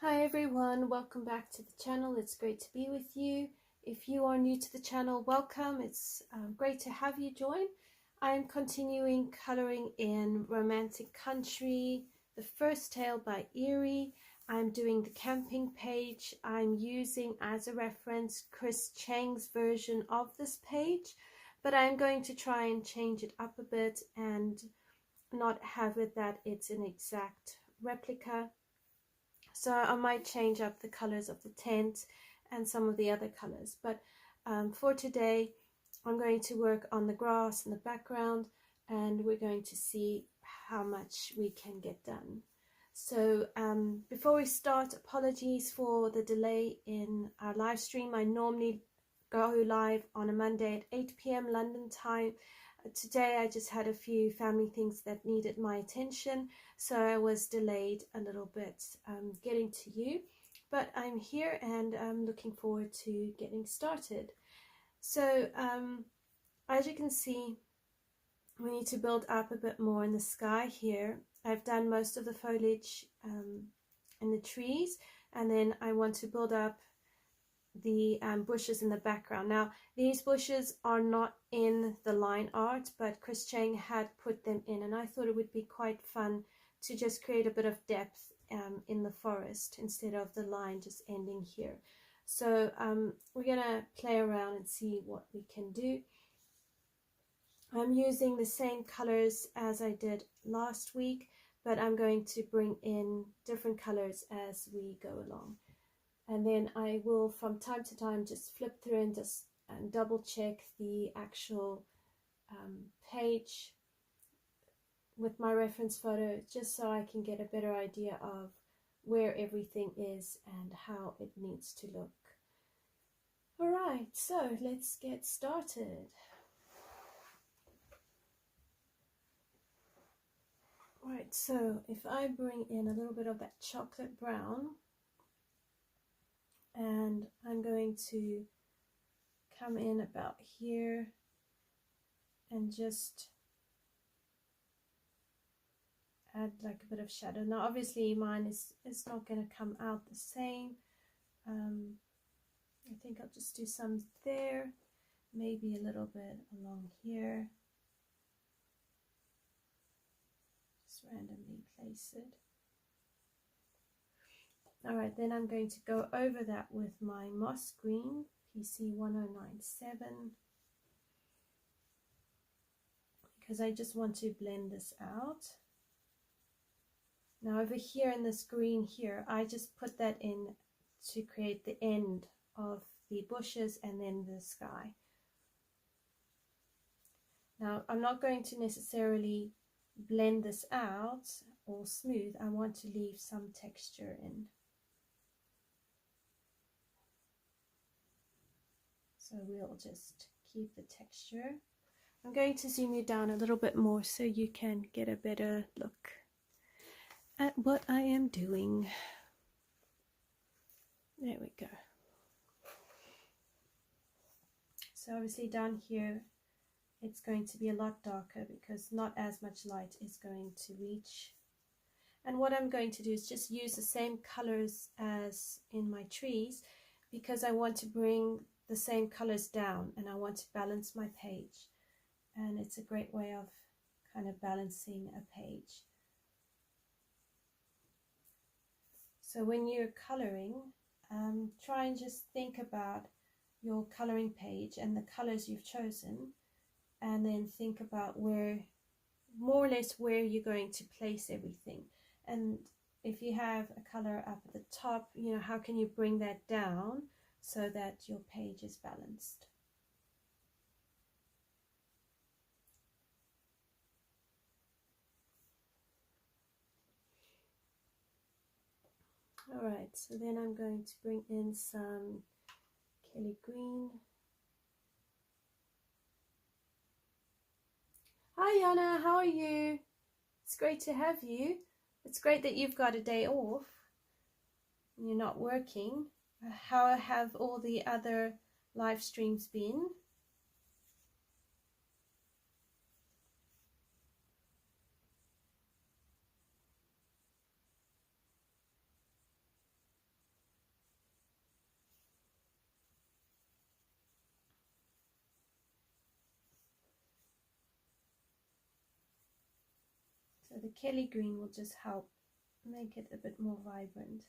Hi everyone, welcome back to the channel. It's great to be with you. If you are new to the channel, welcome. It's great to have you join. I'm continuing coloring in Romantic Country, the first tale by Eriy. I'm doing the camping page. I'm using as a reference Chris Cheng's version of this page, but I'm going to try and change it up a bit and not have it that it's an exact replica. So I might change up the colors of the tent and some of the other colors. But for today, I'm going to work on the grass in the background, and we're going to see how much we can get done. So before we start, apologies for the delay in our live stream. I normally go live on a Monday at 8 p.m. London time. Today I just had a few family things that needed my attention, so I was delayed a little bit getting to you, but I'm here and I'm looking forward to getting started. So as you can see, we need to build up a bit more in the sky here. I've done most of the foliage in the trees, and then I want to build up the bushes in the background. Now these bushes are not in the line art, but Chris Cheng had put them in, and I thought it would be quite fun to just create a bit of depth in the forest instead of the line just ending here. So we're gonna play around and see what we can do. I'm using the same colors as I did last week, but I'm going to bring in different colors as we go along. And then I will from time to time just flip through and just double check the actual page with my reference photo, just so I can get a better idea of where everything is and how it needs to look. Alright, so let's get started. Alright, so if I bring in a little bit of that chocolate brown, and I'm going to come in about here and just add like a bit of shadow. Now obviously mine is not going to come out the same. I think I'll just do some there, maybe a little bit along here, just randomly place it. Alright, then I'm going to go over that with my moss green, PC1097, because I just want to blend this out. Now over here in this green here, I just put that in to create the end of the bushes and then the sky. Now I'm not going to necessarily blend this out or smooth. I want to leave some texture in. So we'll just keep the texture. I'm going to zoom you down a little bit more so you can get a better look at what I am doing. There we go. So obviously down here it's going to be a lot darker because not as much light is going to reach. And what I'm going to do is just use the same colors as in my trees, because I want to bring the same colors down and I want to balance my page, and it's a great way of kind of balancing a page. So when you're coloring, try and just think about your coloring page and the colors you've chosen, and then think about where, more or less, where you're going to place everything. And if you have a color up at the top, you know, how can you bring that down so that your page is balanced. Alright, so then I'm going to bring in some Kelly Green. Hi Yana, how are you? It's great to have you. It's great that you've got a day off. You're not working. How have all the other live streams been? So the Kelly green will just help make it a bit more vibrant.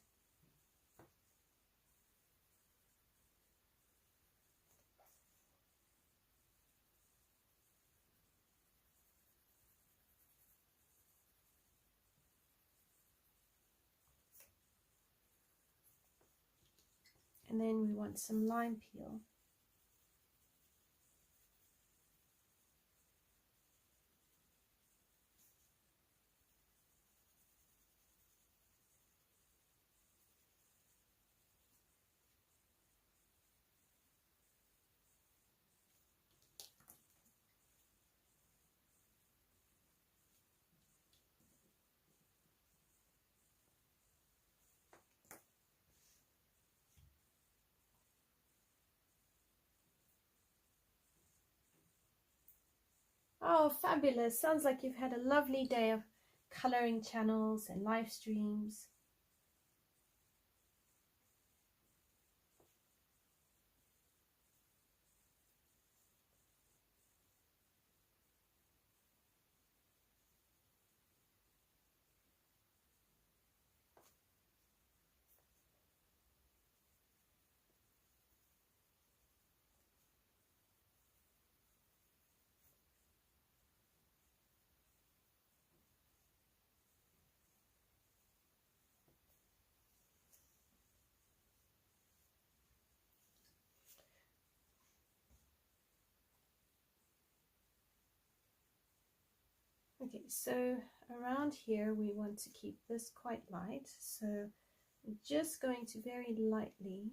And then we want some lime peel. Oh, fabulous. Sounds like you've had a lovely day of coloring channels and live streams. Okay, so around here we want to keep this quite light, so I'm just going to very lightly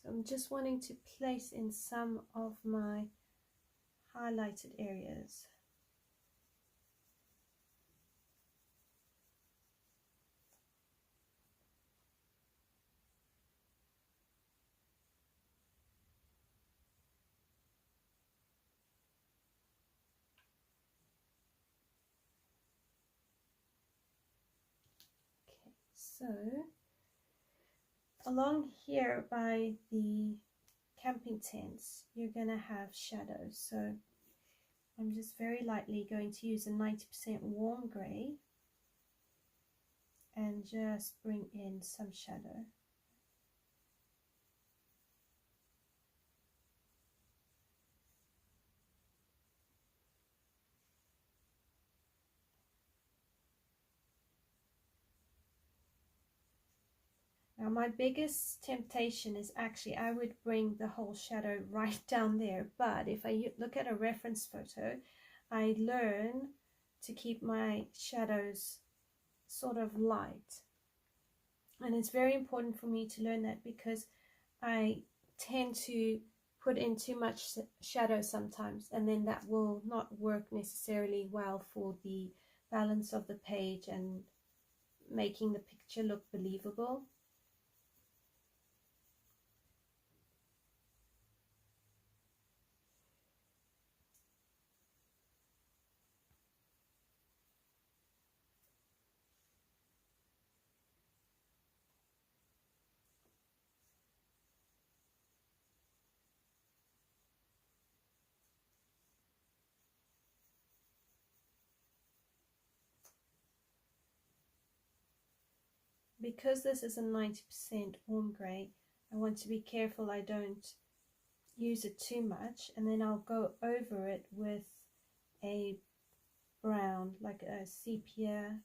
so I'm just wanting to place in some of my highlighted areas. Okay, so along here by the camping tents, you're going to have shadows. So I'm just very lightly going to use a 90% warm grey and just bring in some shadow. Now my biggest temptation is actually I would bring the whole shadow right down there, but if I look at a reference photo, I learn to keep my shadows sort of light. And it's very important for me to learn that because I tend to put in too much shadow sometimes, and then that will not work necessarily well for the balance of the page and making the picture look believable. Because this is a 90% warm grey, I want to be careful I don't use it too much, and then I'll go over it with a brown, like a sepia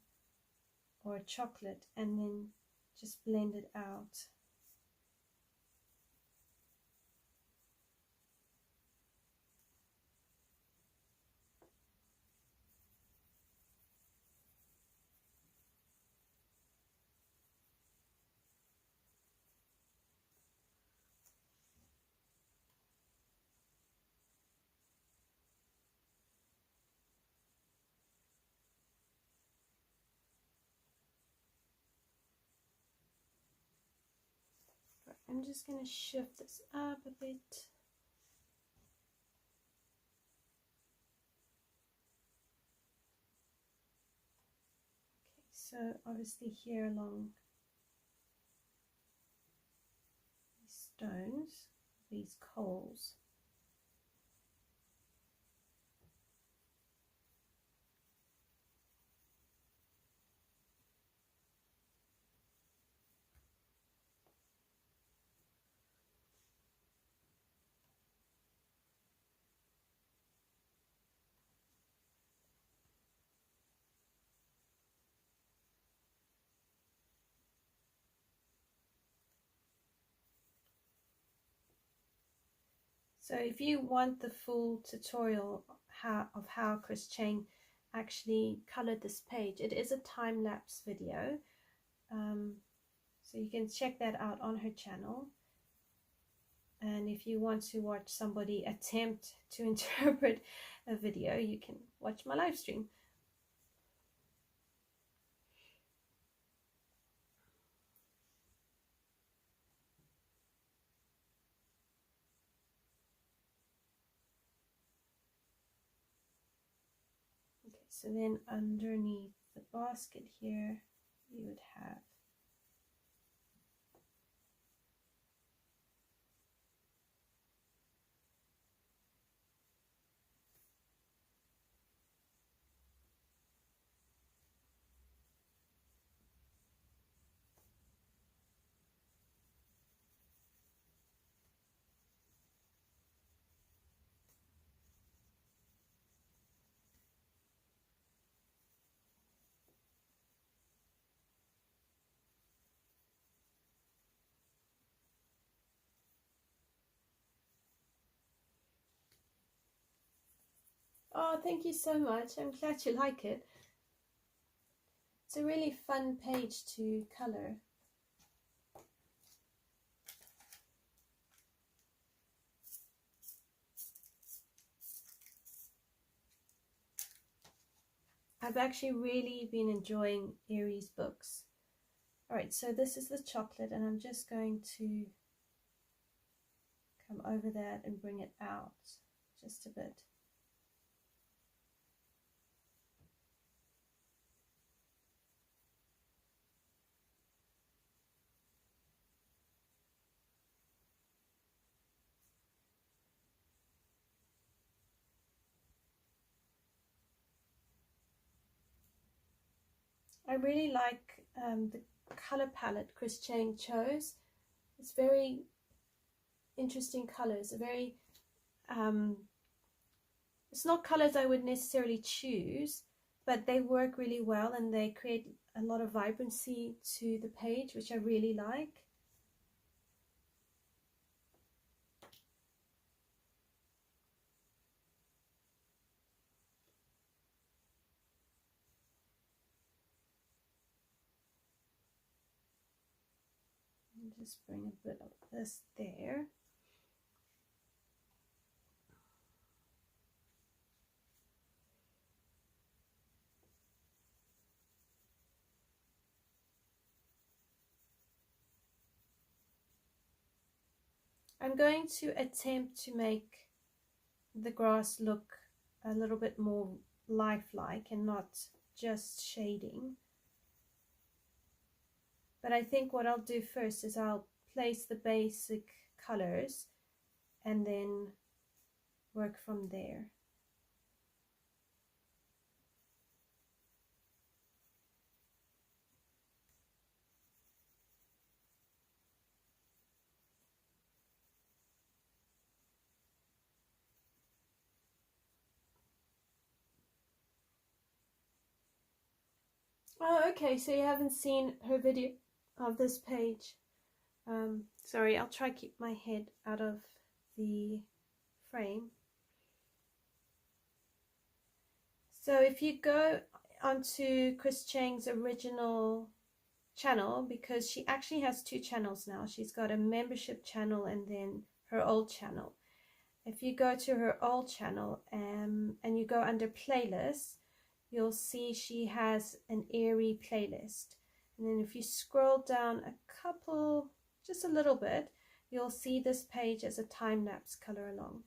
or a chocolate, and then just blend it out. I'm just going to shift this up a bit. So obviously here along these stones, these coals, so if you want the full tutorial of how Chris Cheng actually colored this page, it is a time-lapse video, so you can check that out on her channel. And if you want to watch somebody attempt to interpret a video, you can watch my live stream. Okay, so then underneath the basket here, you would have Oh, thank you so much. I'm glad you like it. It's a really fun page to color. I've actually really been enjoying Eriy's books. Alright, so this is the chocolate, and I'm just going to come over that and bring it out just a bit. I really like the color palette Chris Cheng chose. It's very interesting colors, very it's not colors I would necessarily choose, but they work really well and they create a lot of vibrancy to the page, which I really like. Just bring a bit of this there. I'm going to attempt to make the grass look a little bit more lifelike and not just shading. But I think what I'll do first is I'll place the basic colors and then work from there. Oh, okay, so you haven't seen her video of this page. Sorry, I'll try to keep my head out of the frame. So if you go onto Chris Cheng's original channel, because she actually has two channels now. She's got a membership channel and then her old channel. If you go to her old channel and you go under playlists, you'll see she has an Eriy playlist. And then if you scroll down a couple, just a little bit, you'll see this page as a time-lapse color along.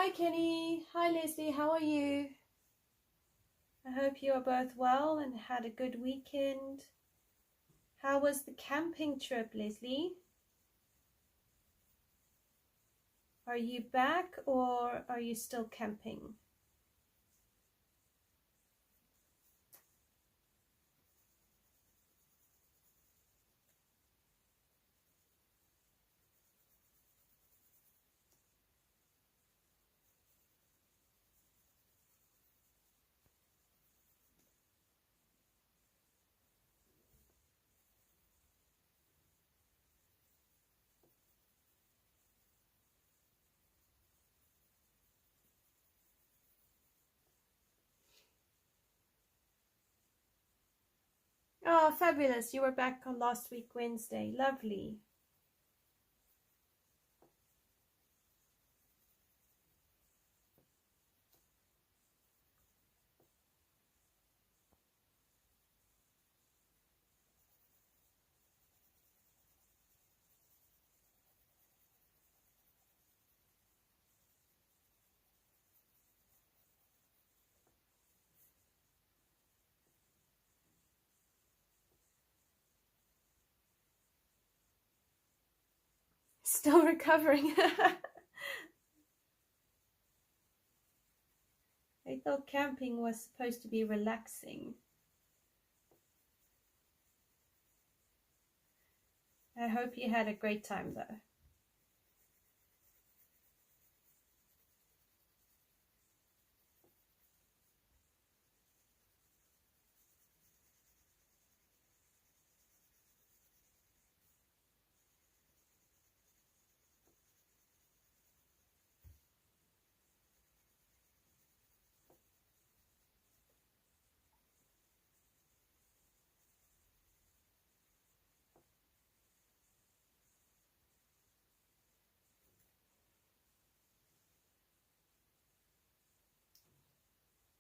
Hi Kenny, hi Leslie, how are you? I hope you are both well and had a good weekend. How was the camping trip, Leslie? Are you back or are you still camping? Oh, fabulous. You were back on last week, Wednesday. Lovely. Still recovering. I thought camping was supposed to be relaxing. I hope you had a great time though.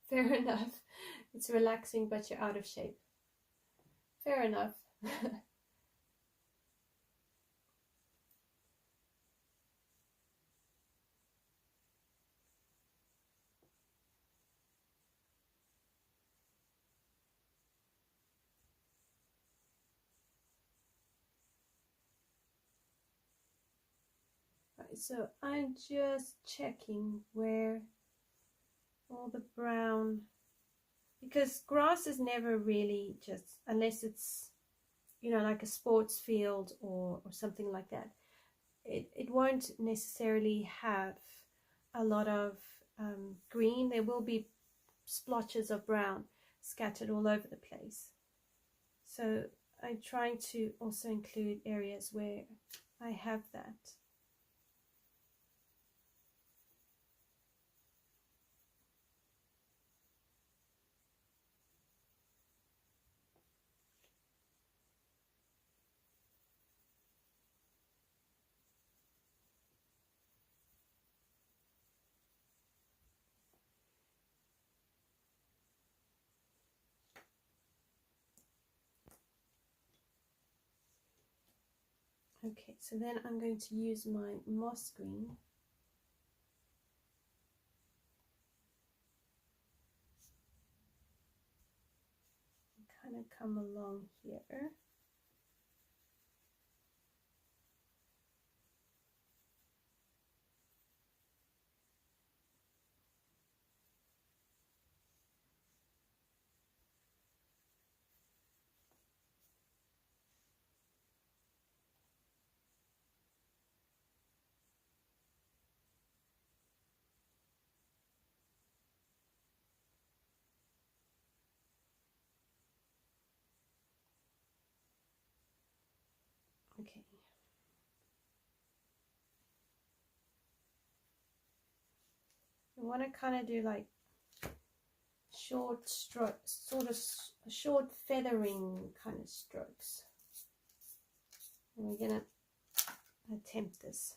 Fair enough. It's relaxing, but you're out of shape. Fair enough. Right, so I'm just checking where all the brown, because grass is never really just, unless it's, you know, like a sports field or something like that, it won't necessarily have a lot of green. There will be splotches of brown scattered all over the place. So I'm trying to also include areas where I have that. Okay, so then I'm going to use my moss green. Kind of come along here. Okay. I want to kind of do like short strokes, sort of short feathering kind of strokes. And we're going to attempt this.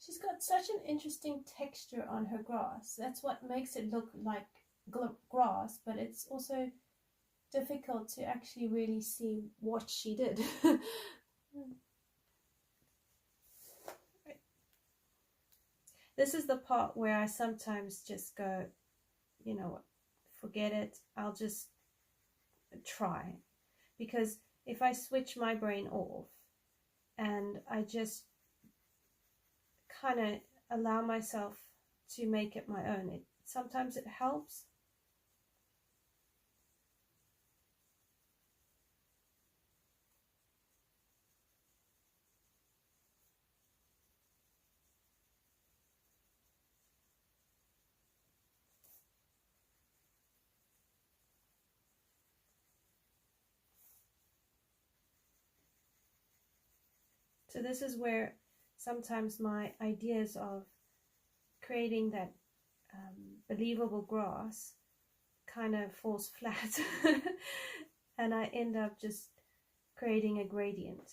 She's got such an interesting texture on her grass. That's what makes it look like grass, but it's also difficult to actually really see what she did. This is the part where I sometimes just go, you know what, forget it, I'll just try. Because if I switch my brain off and I just kind of allow myself to make it my own, sometimes it helps. So this is where sometimes my ideas of creating that believable grass kind of falls flat and I end up just creating a gradient.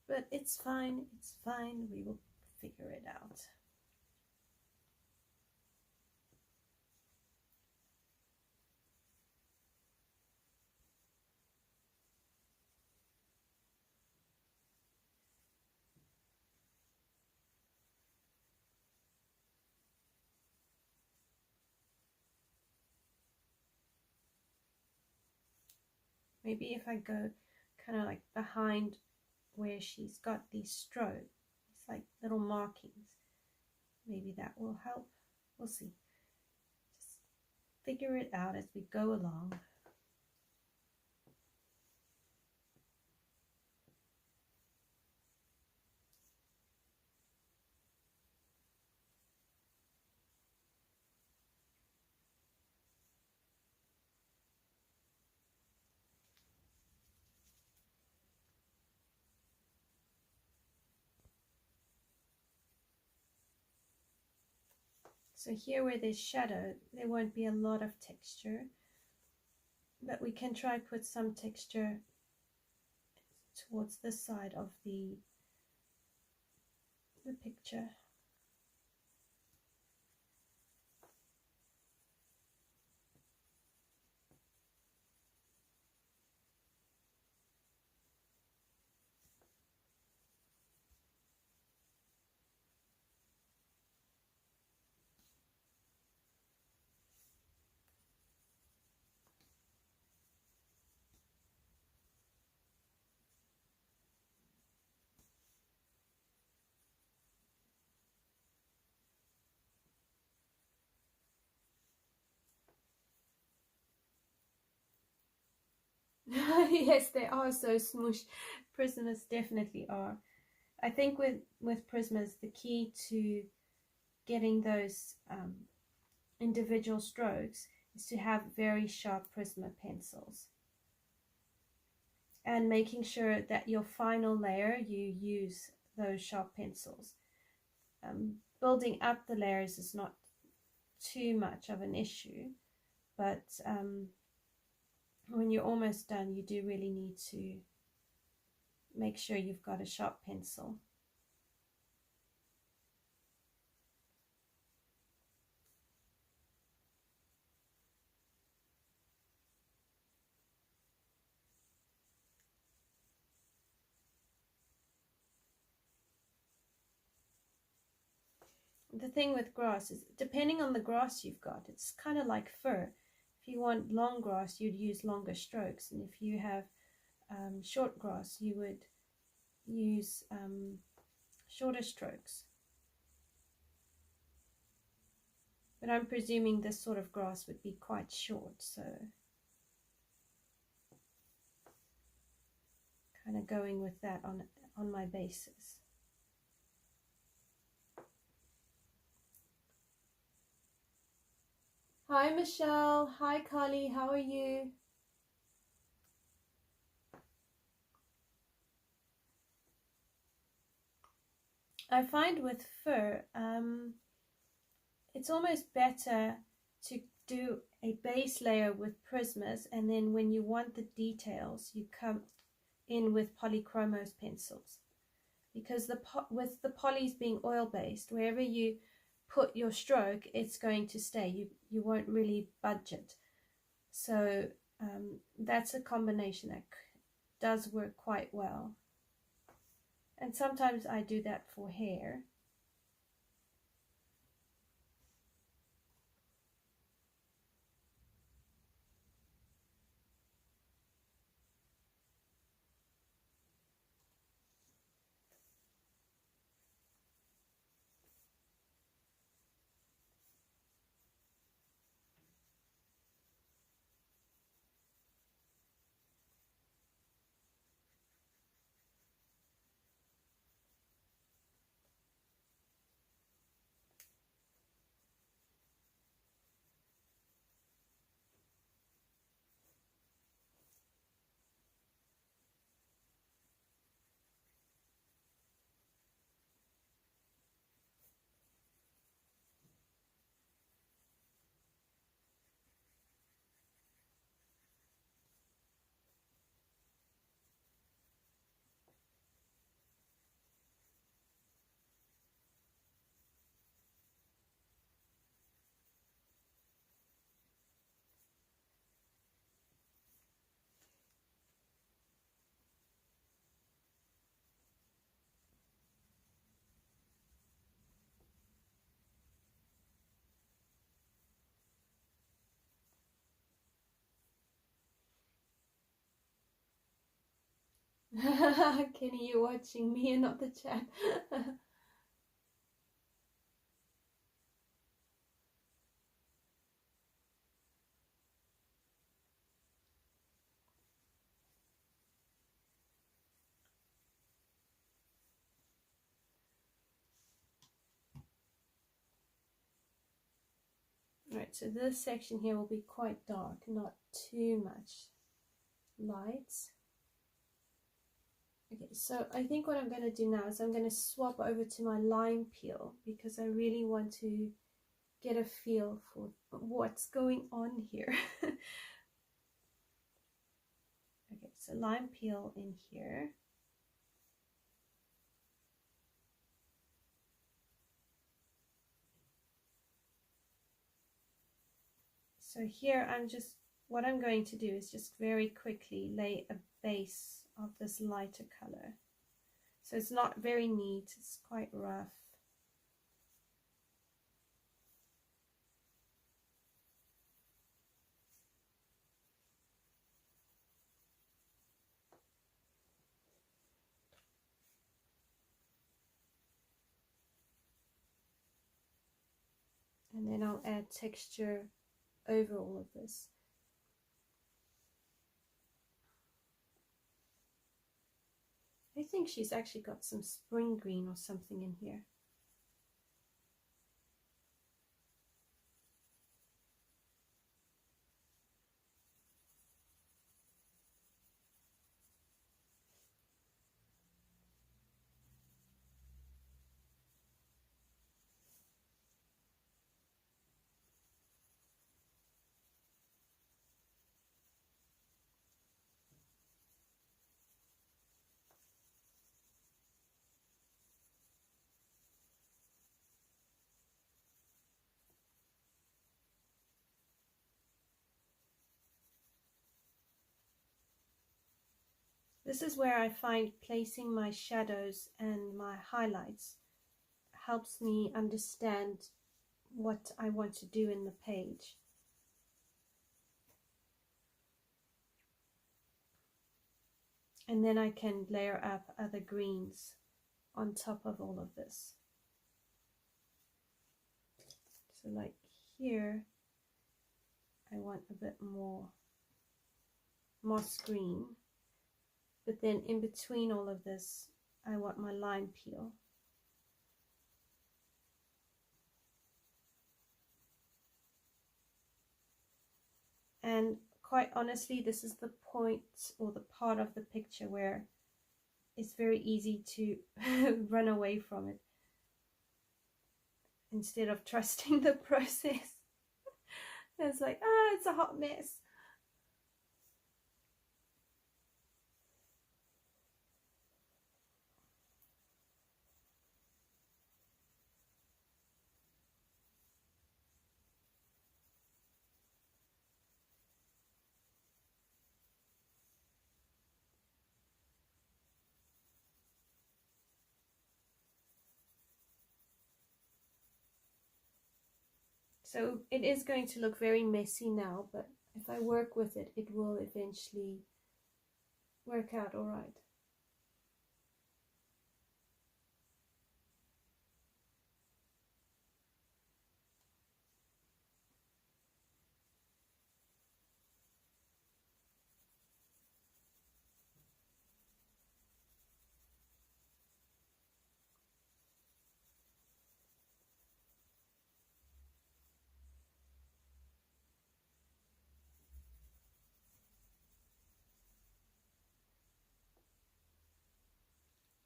But it's fine, we will figure it out. Maybe if I go kind of like behind where she's got these strokes, it's like little markings, maybe that will help. We'll see. Just figure it out as we go along. So here where there's shadow, there won't be a lot of texture, but we can try put some texture towards this side of the picture. Yes, they are so smush. Prismas definitely are. I think with Prismas, the key to getting those individual strokes is to have very sharp Prisma pencils. And making sure that your final layer, you use those sharp pencils. Building up the layers is not too much of an issue, but when you're almost done, you do really need to make sure you've got a sharp pencil. The thing with grass is, depending on the grass you've got, it's kind of like fur. If you want long grass, you'd use longer strokes, and if you have short grass, you would use shorter strokes. But I'm presuming this sort of grass would be quite short, so kind of going with that on my bases. Hi Michelle, hi Carly, how are you? I find with fur, it's almost better to do a base layer with Prismas, and then when you want the details, you come in with polychromos pencils, because with the polys being oil based, wherever you put your stroke, it's going to stay. You won't really budge it. So that's a combination that does work quite well. And sometimes I do that for hair. Kenny, you're watching me and not the chat. Right, so this section here will be quite dark, not too much lights. Okay, so I think what I'm going to do now is I'm going to swap over to my Limepeel, because I really want to get a feel for what's going on here. Okay, so Limepeel in here. So here what I'm going to do is just very quickly lay a base of this lighter color. So it's not very neat, it's quite rough. And then I'll add texture over all of this. I think she's actually got some spring green or something in here. This is where I find placing my shadows and my highlights helps me understand what I want to do in the page. And then I can layer up other greens on top of all of this. So like here, I want a bit more moss green, but then in between all of this, I want my lime peel. And quite honestly, this is the point or the part of the picture where it's very easy to run away from it instead of trusting the process. It's like, ah, it's a hot mess. So it is going to look very messy now, but if I work with it, it will eventually work out all right.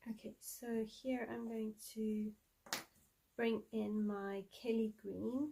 Okay, so here I'm going to bring in my Kelly green.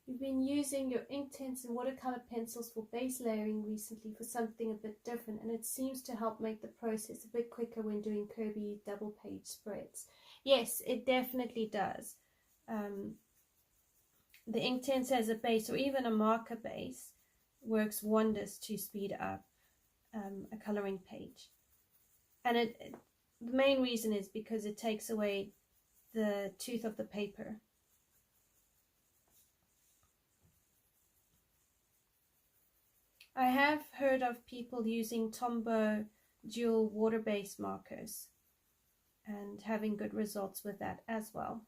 You've been using your Inktense and watercolor pencils for base layering recently for something a bit different, and it seems to help make the process a bit quicker when doing Kirby double page spreads. Yes, it definitely does. The Inktense as a base or even a marker base works wonders to speed up a coloring page. And the main reason is because it takes away the tooth of the paper. I have heard of people using Tombow dual water-based markers and having good results with that as well.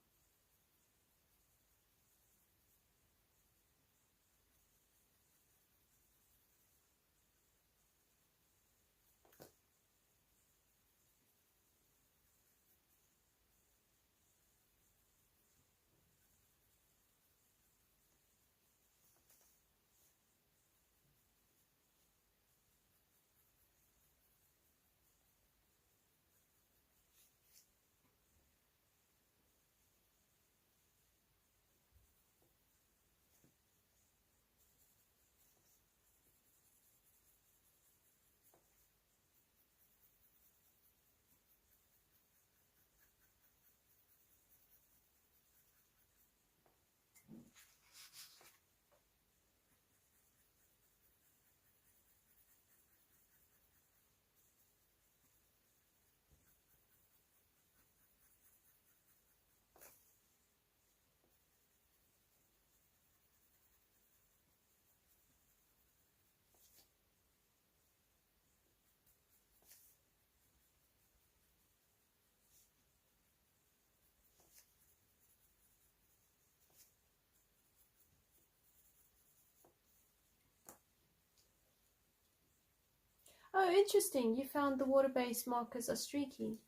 Oh, interesting. You found the water-based markers are streaky.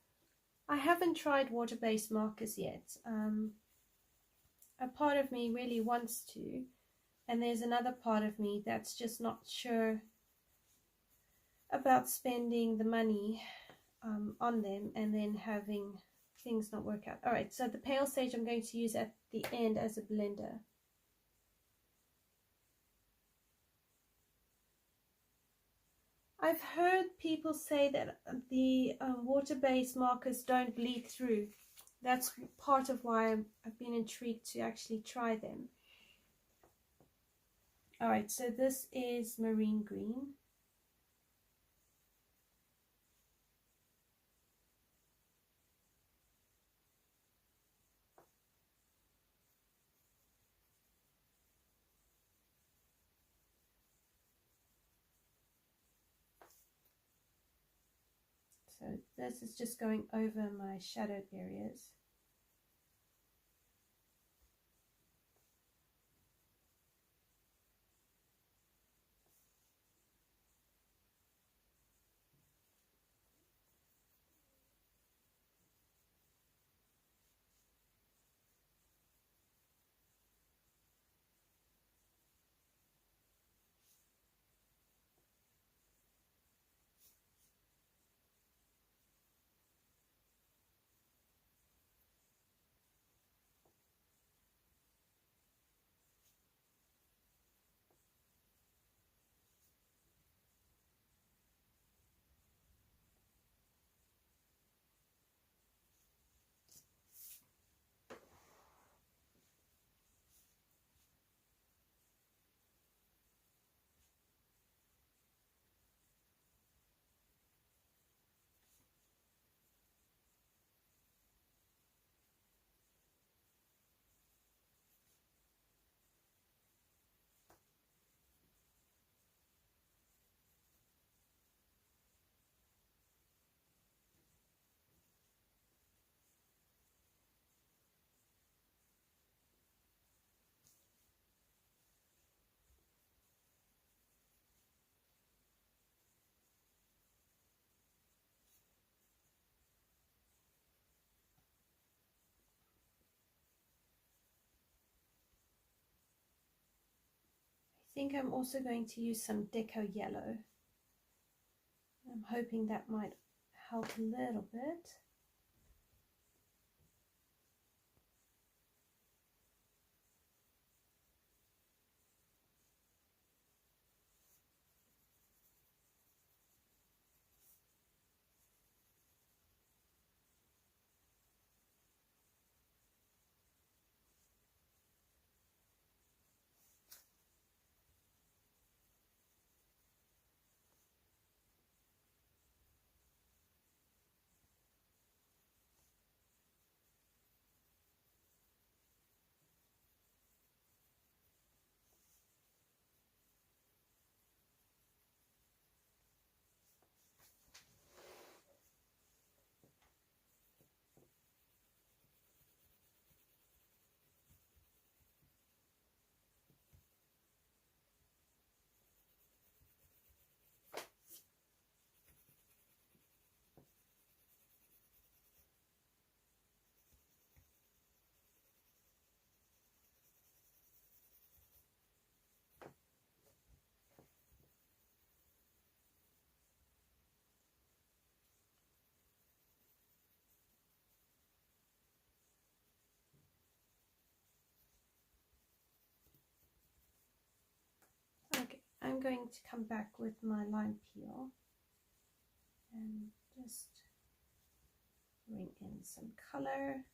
I haven't tried water-based markers yet. A part of me really wants to, and there's another part of me that's just not sure about spending the money on them and then having things not work out. Alright, so the pale sage I'm going to use at the end as a blender. I've heard people say that the water-based markers don't bleed through. That's part of why I've been intrigued to actually try them. Alright, so this is marine green. So this is just going over my shadowed areas. I think I'm also going to use some Deco yellow. I'm hoping that might help a little bit. Okay, I'm going to come back with my lime peel and just bring in some color.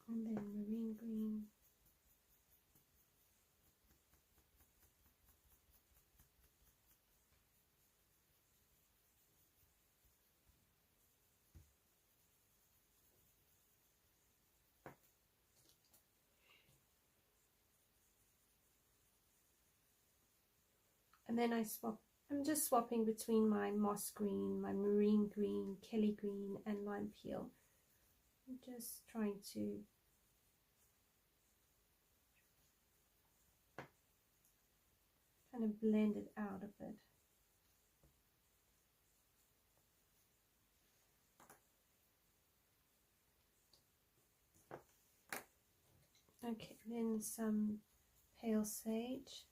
And then marine lime green. And then I'm just swapping between my moss green, my marine green, Kelly green, and lime peel. I'm just trying to kind of blend it out a bit. Okay, then some pale sage.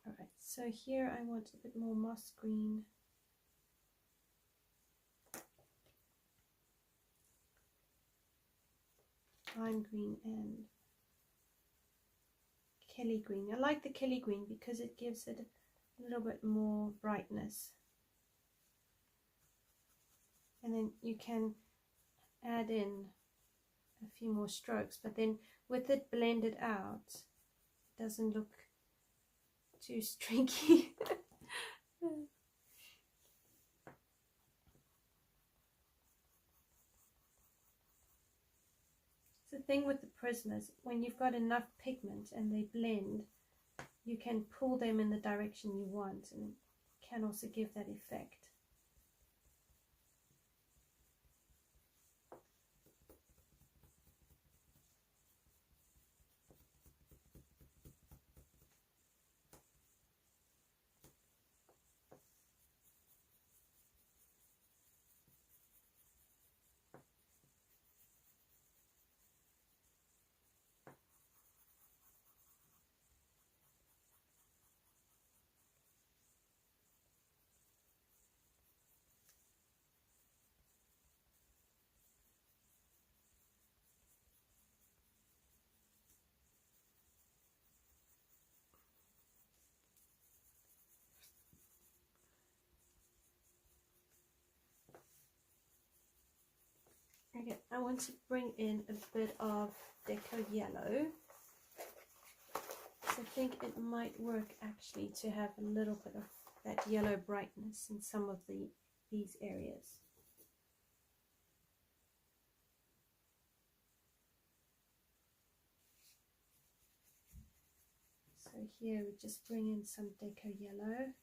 Alright, so here I want a bit more moss green. Lime green and Kelly green. I like the Kelly green because it gives it a little bit more brightness. And then you can add in a few more strokes, but then with it blended out, it doesn't look too streaky. The thing with the Prismas, when you've got enough pigment and they blend, you can pull them in the direction you want, and it can also give that effect. Okay, I want to bring in a bit of Deco yellow. So I think it might work actually to have a little bit of that yellow brightness in some of these areas. So here we just bring in some Deco yellow.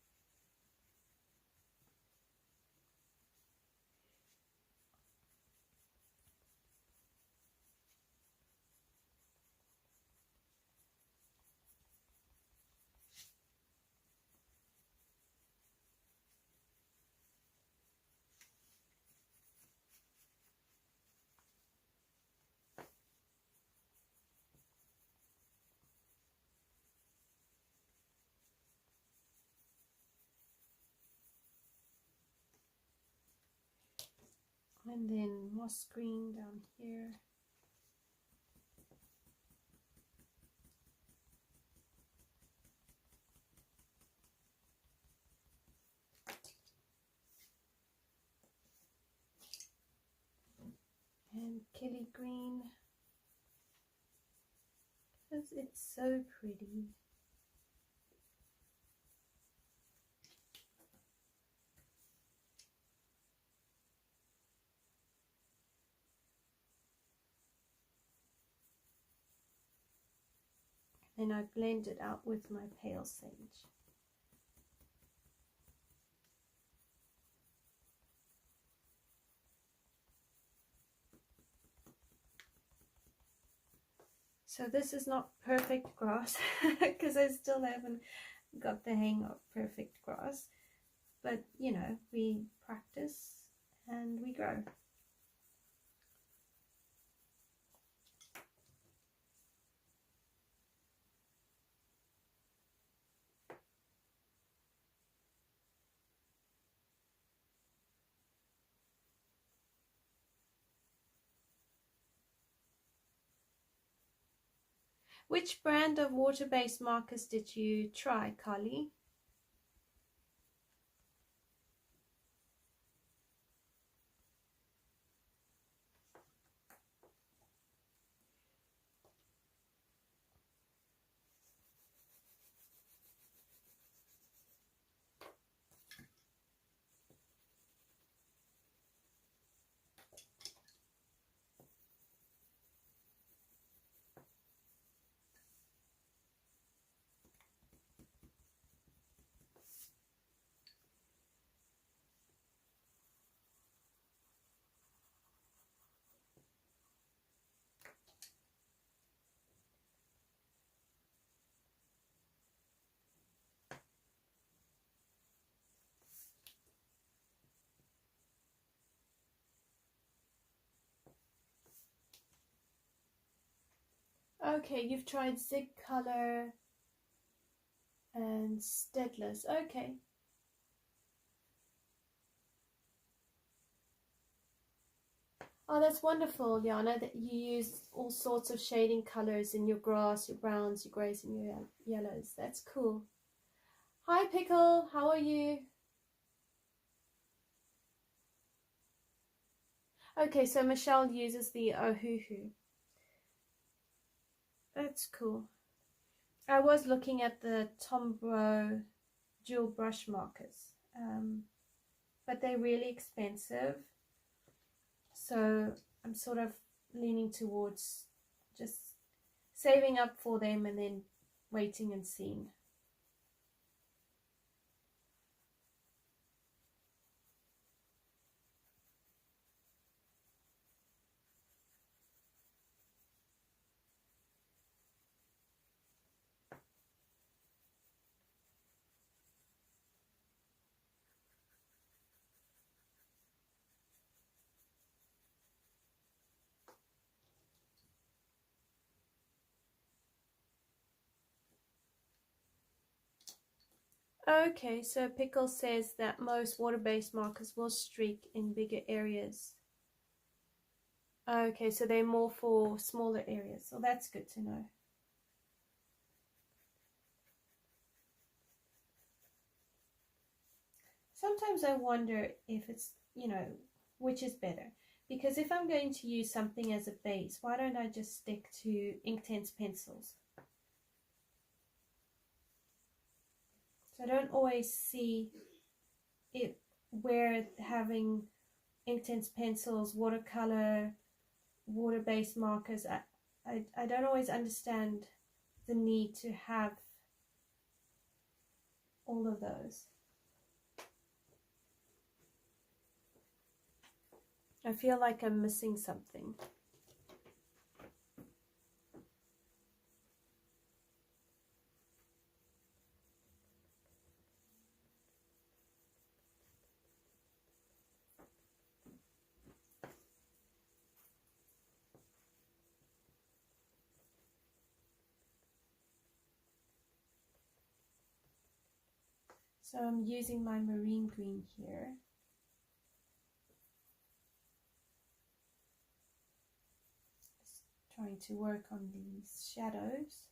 And then moss green down here. And Kelly green. A It's so pretty. And I blend it out with my pale sage. So this is not perfect grass because I still haven't got the hang of perfect grass. But, you know, we practice and we grow. Which brand of water-based markers did you try, Carly? Okay, you've tried Zig Color and Stedler's. Okay. Oh, that's wonderful, Yana, that you use all sorts of shading colors in your grass, your browns, your grays, and your yellows. That's cool. Hi, Pickle. How are you? Okay, so Michelle uses the Ohuhu. That's cool. I was looking at the Tombow dual brush markers, but they're really expensive. So I'm sort of leaning towards just saving up for them and then waiting and seeing. Okay, so Pickle says that most water-based markers will streak in bigger areas. Okay, so they're more for smaller areas. So that's good to know. Sometimes I wonder if it's, you know, which is better. Because if I'm going to use something as a base, why don't I just stick to Inktense pencils? So I don't always see it where having Inktense pencils, watercolor, water-based markers, I don't always understand the need to have all of those. I feel like I'm missing something. So I'm using my marine green here. Just trying to work on these shadows.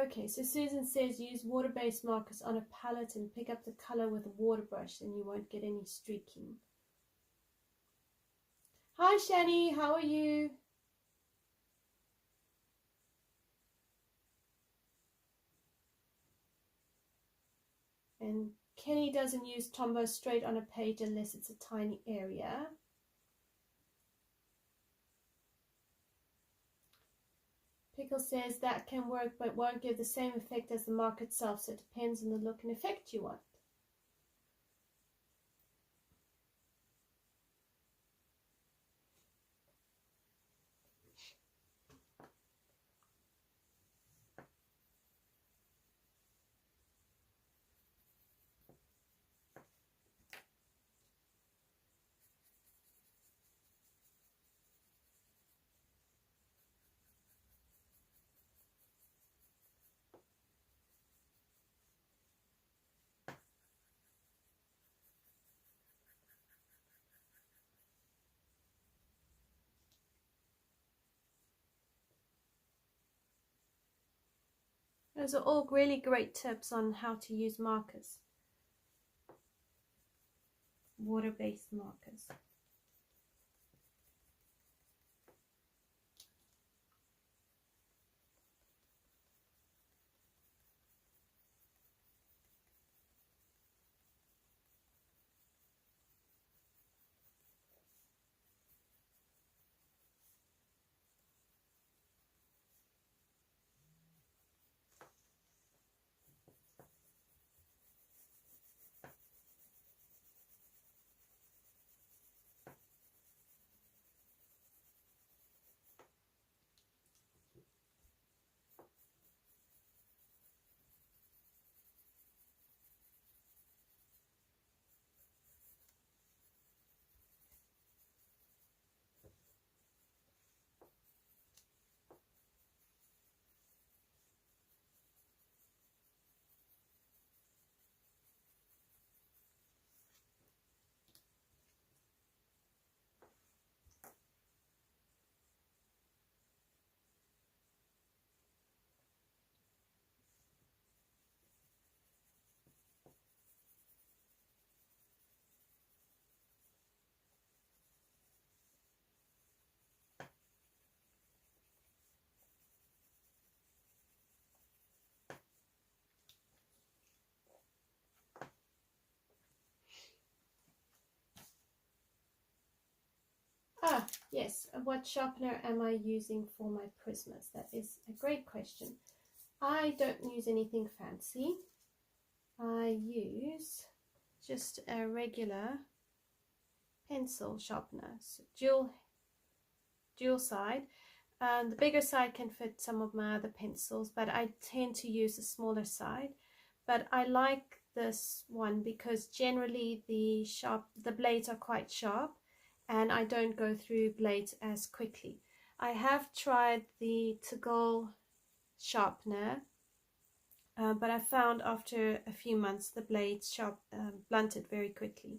Okay, so Susan says use water-based markers on a palette and pick up the color with a water brush and you won't get any streaking. Hi Shani, how are you? And Kenny doesn't use Tombow straight on a page unless it's a tiny area. Pickle says that can work but won't give the same effect as the mark itself, so it depends on the look and effect you want. Those are all really great tips on how to use markers. Water-based markers. Ah, yes. What sharpener am I using for my Prismas? That is a great question. I don't use anything fancy. I use just a regular pencil sharpener, so dual side. The bigger side can fit some of my other pencils, but I tend to use the smaller side. But I like this one because generally the blades are quite sharp and I don't go through blades as quickly. I have tried the Toggle sharpener, but I found after a few months the blades blunted very quickly.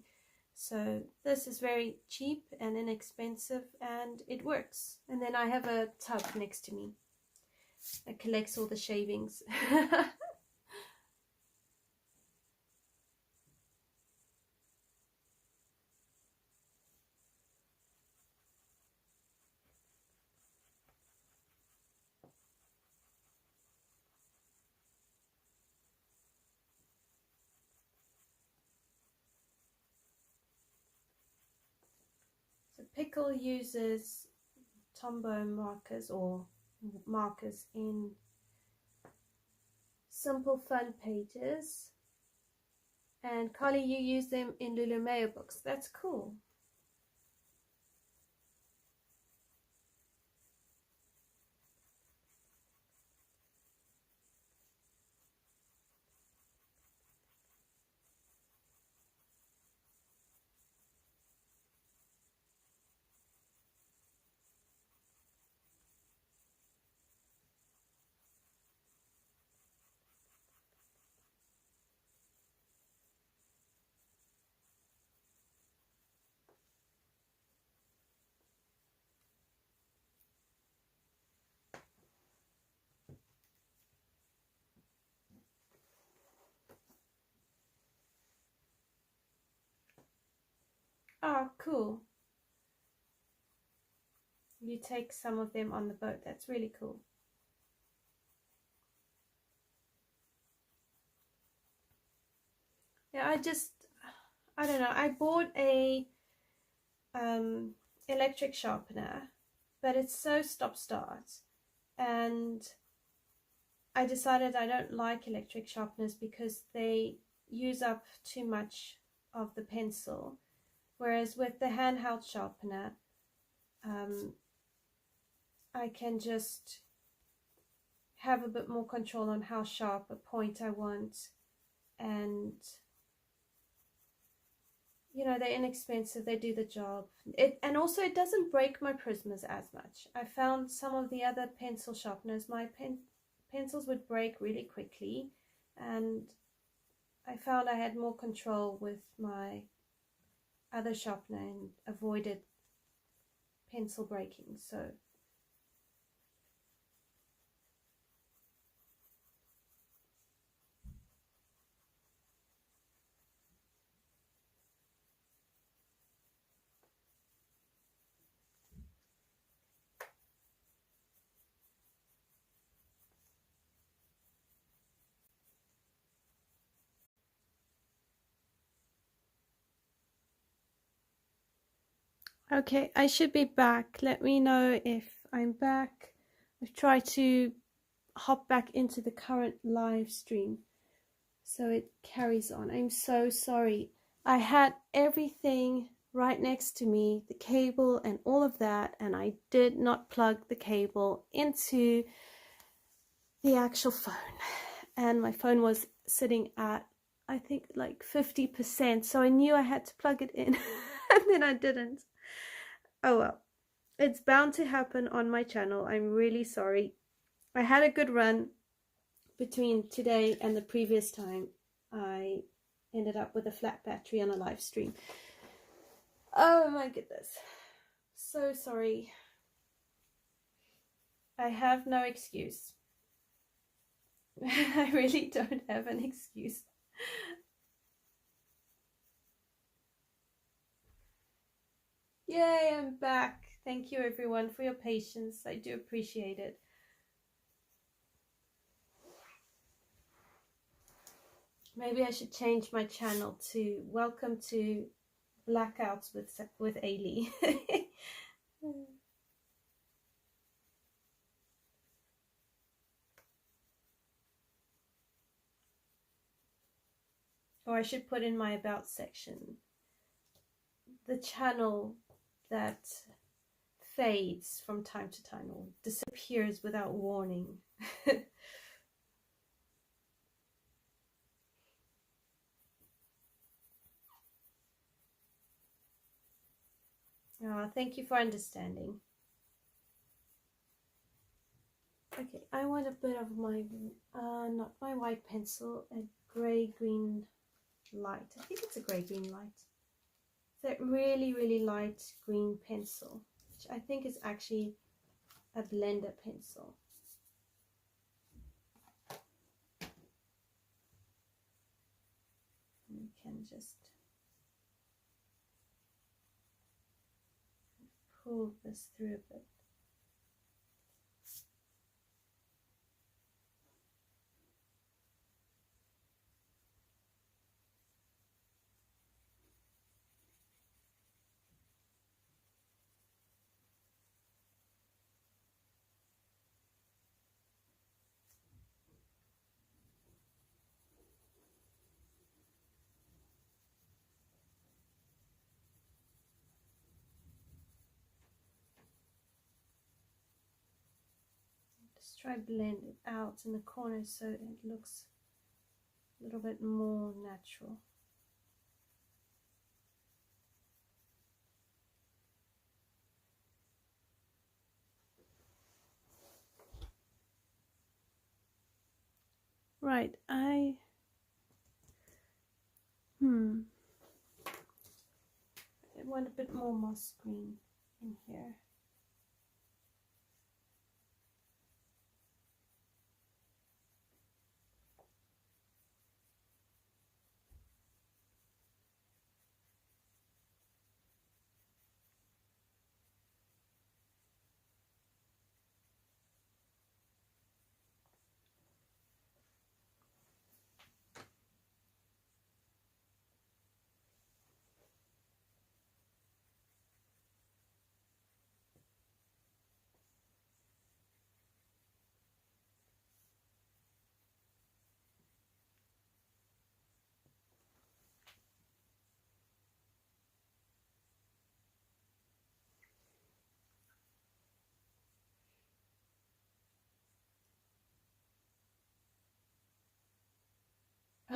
So this is very cheap and inexpensive and it works. And then I have a tub next to me that collects all the shavings. So Pickle uses Tombow markers or markers in Simple Fun pages, and Carly, you use them in Lulumeo books. That's cool. Oh, cool. You take some of them on the boat. That's really cool. Yeah, I don't know. I bought a electric sharpener, but it's so stop-start, and I decided I don't like electric sharpeners because they use up too much of the pencil, whereas with the handheld sharpener, I can just have a bit more control on how sharp a point I want, and you know, they're inexpensive, they do the job. And also it doesn't break my Prismas as much. I found some of the other pencil sharpeners, my pencils would break really quickly, and I found I had more control with my other sharpener and avoided pencil breaking. So okay, I should be back. Let me know if I'm back. I've tried to hop back into the current live stream so it carries on. I'm so sorry. I had everything right next to me, the cable and all of that, and I did not plug the cable into the actual phone. And my phone was sitting at, I think, like 50%, so I knew I had to plug it in and then I didn't. Oh well, it's bound to happen on my channel. I'm really sorry. I had a good run between today and the previous time I ended up with a flat battery on a live stream. Oh my goodness. So sorry. I have no excuse. I really don't have an excuse. Yay, I'm back. Thank you everyone for your patience. I do appreciate it. Maybe I should change my channel to Welcome to Blackouts with Eriy. Or I should put in my about section the channel that fades from time to time or disappears without warning. Oh, thank you for understanding. Okay, I want a bit of my, not my white pencil, a grey-green light. I think it's a grey-green light. That really, really light green pencil, which I think is actually a blender pencil. And we can just pull this through a bit. Just try blend it out in the corners so it looks a little bit more natural. Right, I want a bit more moss green in here.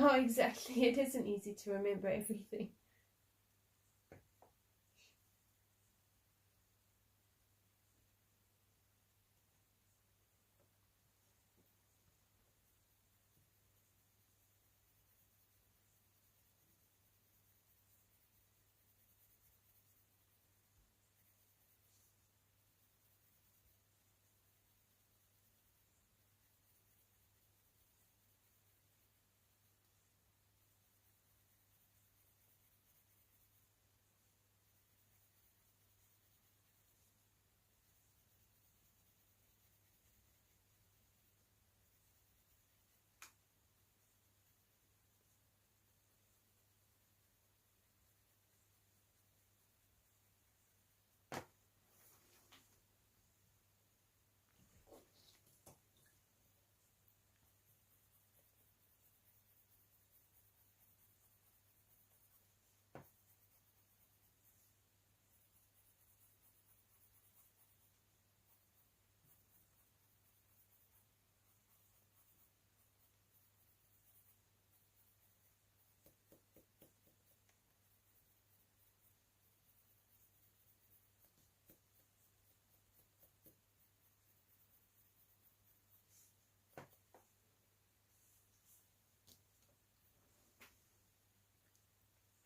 No, exactly. It isn't easy to remember everything.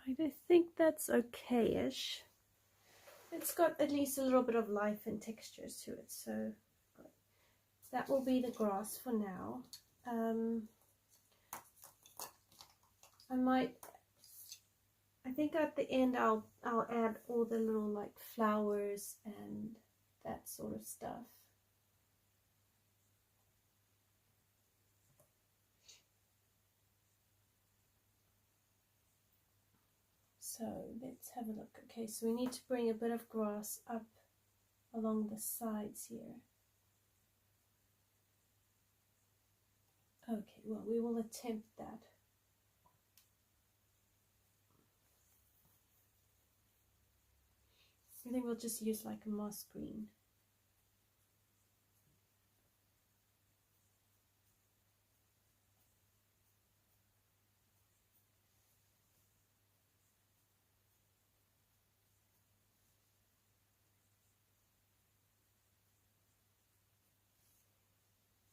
I think that's okay-ish. It's got at least a little bit of life and textures to it, so that will be the grass for now. I think at the end I'll add all the little like flowers and that sort of stuff. So let's have a look. Okay, so we need to bring a bit of grass up along the sides here. Okay, well, we will attempt that. I think we'll just use like a moss green.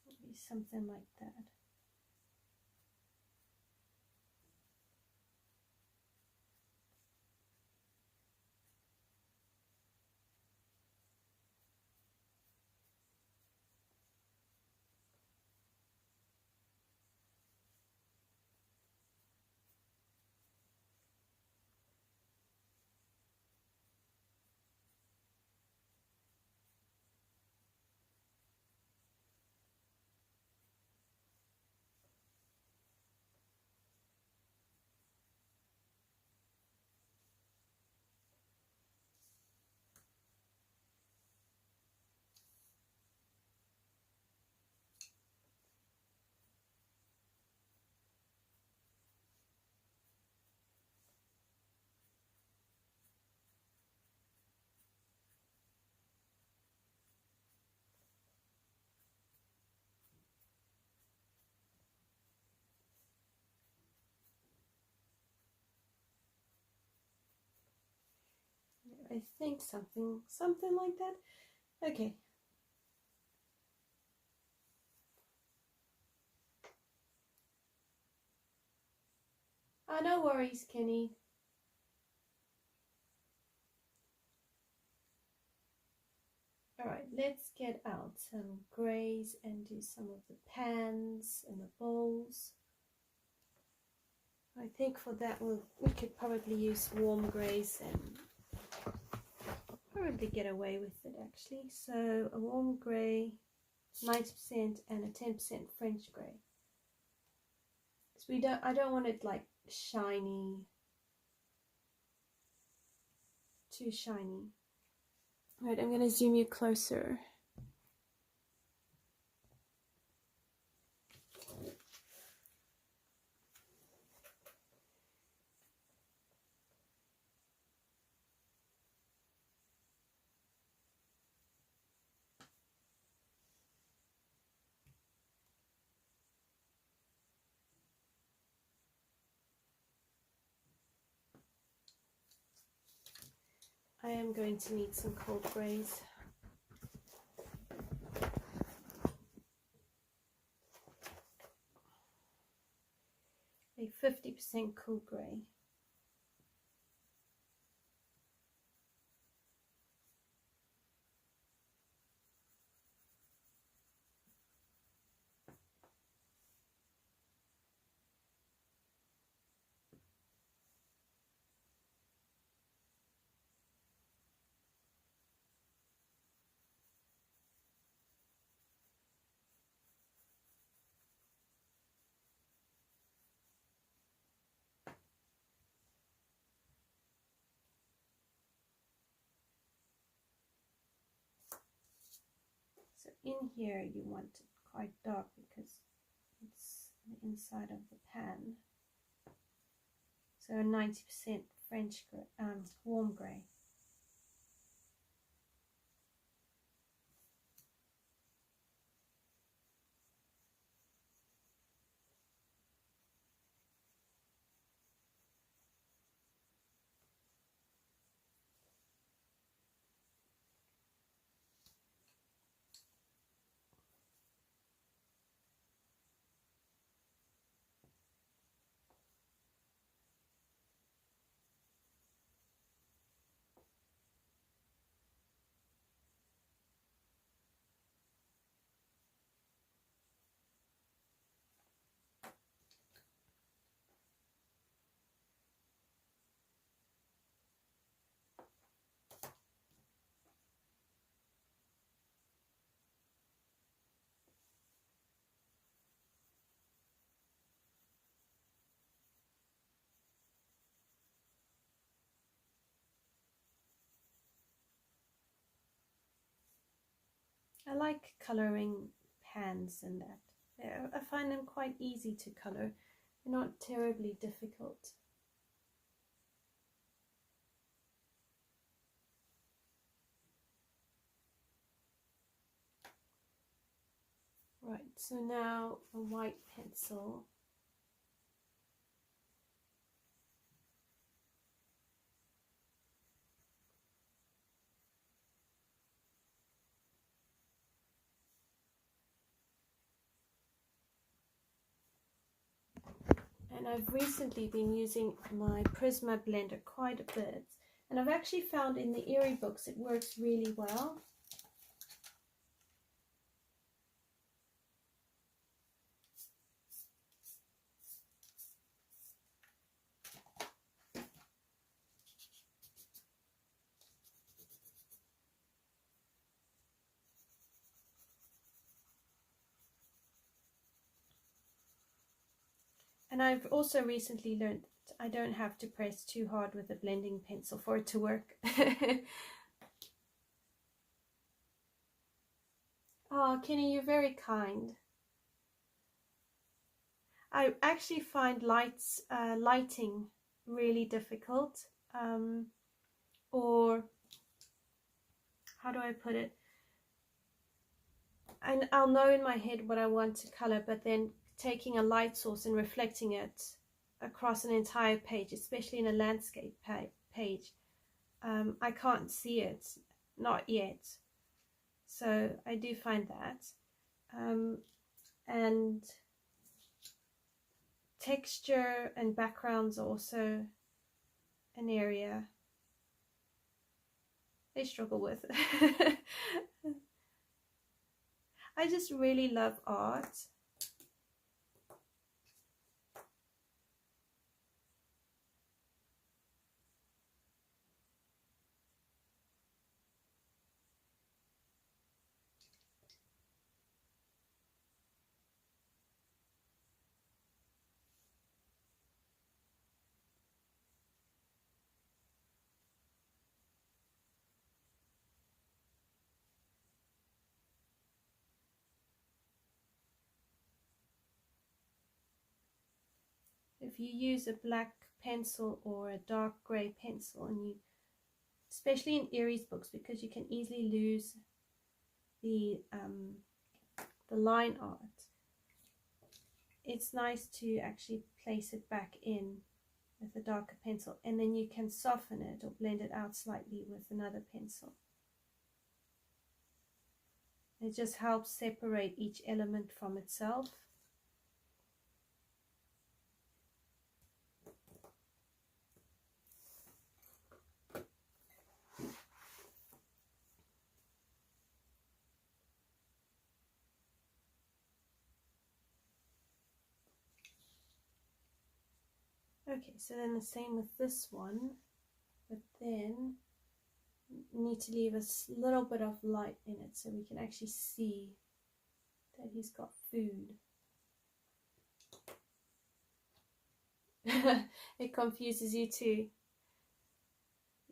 Maybe something like that. I think something like that. Okay. No worries, Kenny. Alright, let's get out some greys and do some of the pans and the bowls. I think for that we could probably use warm greys and probably get away with it actually. So a warm grey, 90% and a 10% French grey. So I don't want it like shiny, too shiny. Right, I'm going to zoom you closer. I am going to need some cold greys. A 50% cool grey. So in here you want it quite dark because it's the inside of the pan. So 90% French grey, warm grey. I like colouring pans and that. I find them quite easy to colour. They're not terribly difficult. Right, so now a white pencil. And I've recently been using my Prisma blender quite a bit, and I've actually found in the Eriy books it works really well. And I've also recently learned that I don't have to press too hard with a blending pencil for it to work. Oh, Kenny, you're very kind. I actually find lighting really difficult, or how do I put it? And I'll know in my head what I want to color, but then taking a light source and reflecting it across an entire page, especially in a landscape page, I can't see it, not yet. So I do find that. And texture and backgrounds are also an area I struggle with. I just really love art. If you use a black pencil or a dark grey pencil, and you, especially in Eriy's books, because you can easily lose the line art, it's nice to actually place it back in with a darker pencil, and then you can soften it or blend it out slightly with another pencil. It just helps separate each element from itself. Okay, so then the same with this one, but then you need to leave a little bit of light in it so we can actually see that he's got food. It confuses you too.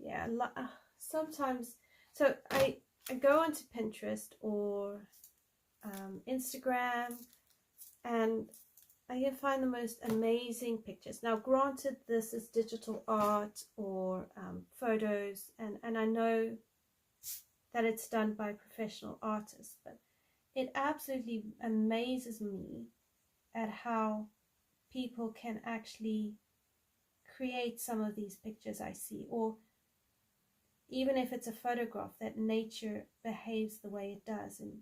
Yeah, sometimes. So I go onto Pinterest or Instagram, and I can find the most amazing pictures. Now, granted, this is digital art or photos, and I know that it's done by professional artists, but it absolutely amazes me at how people can actually create some of these pictures I see, or even if it's a photograph, that nature behaves the way it does, and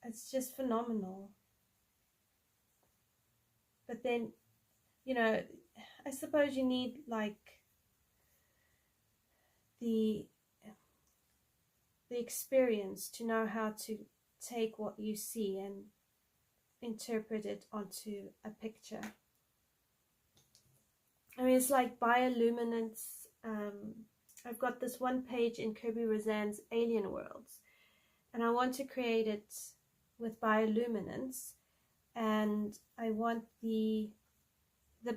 it's just phenomenal. But then, you know, I suppose you need like the experience to know how to take what you see and interpret it onto a picture. I mean, it's like bioluminescence. I've got this one page in Kirby Roseanne's Alien Worlds, and I want to create it with bioluminescence, and I want the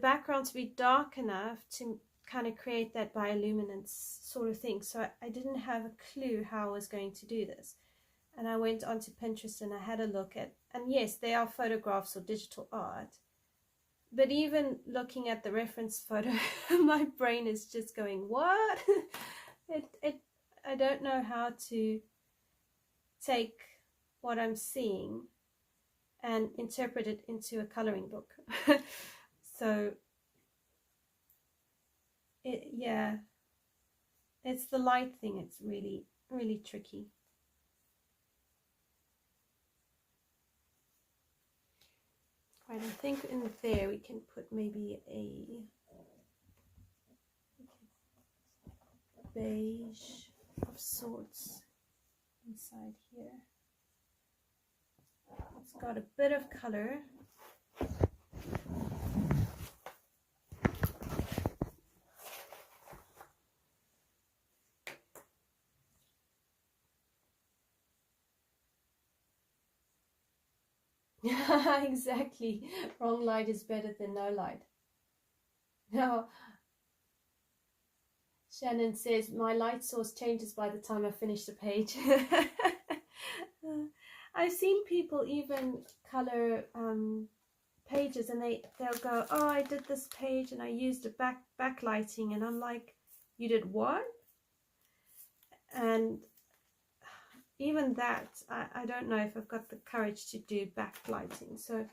background to be dark enough to kind of create that bioluminescence sort of thing. So I didn't have a clue how I was going to do this, and I went onto Pinterest and I had a look at, and yes, they are photographs or digital art, but even looking at the reference photo, my brain is just going, what? I don't know how to take what I'm seeing and interpret it into a coloring book. So yeah, it's the light thing. It's really, really tricky. Right, I think in there we can put maybe a beige of sorts inside here. It's got a bit of color. Exactly. Wrong light is better than no light. Now, Shannon says, my light source changes by the time I finish the page. I've seen people even color pages, and they'll go, oh, I did this page and I used a backlighting, and I'm like, you did what? And even that, I don't know if I've got the courage to do backlighting. So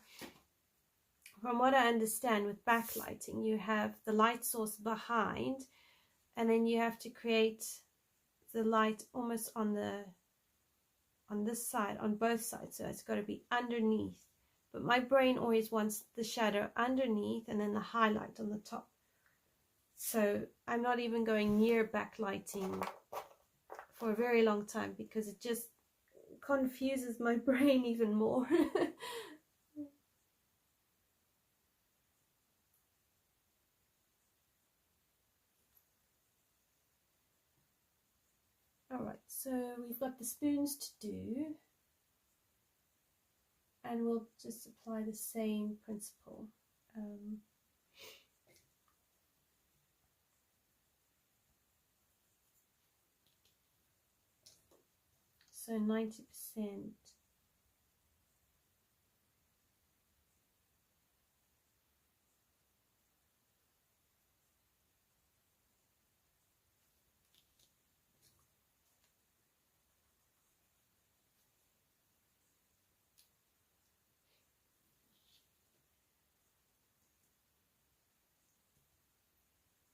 from what I understand, with backlighting, you have the light source behind, and then you have to create the light almost on this side, on both sides. So it's got to be underneath. But my brain always wants the shadow underneath and then the highlight on the top. So I'm not even going near backlighting for a very long time, because it just confuses my brain even more. Alright, so we've got the spoons to do, and we'll just apply the same principle. So 90%.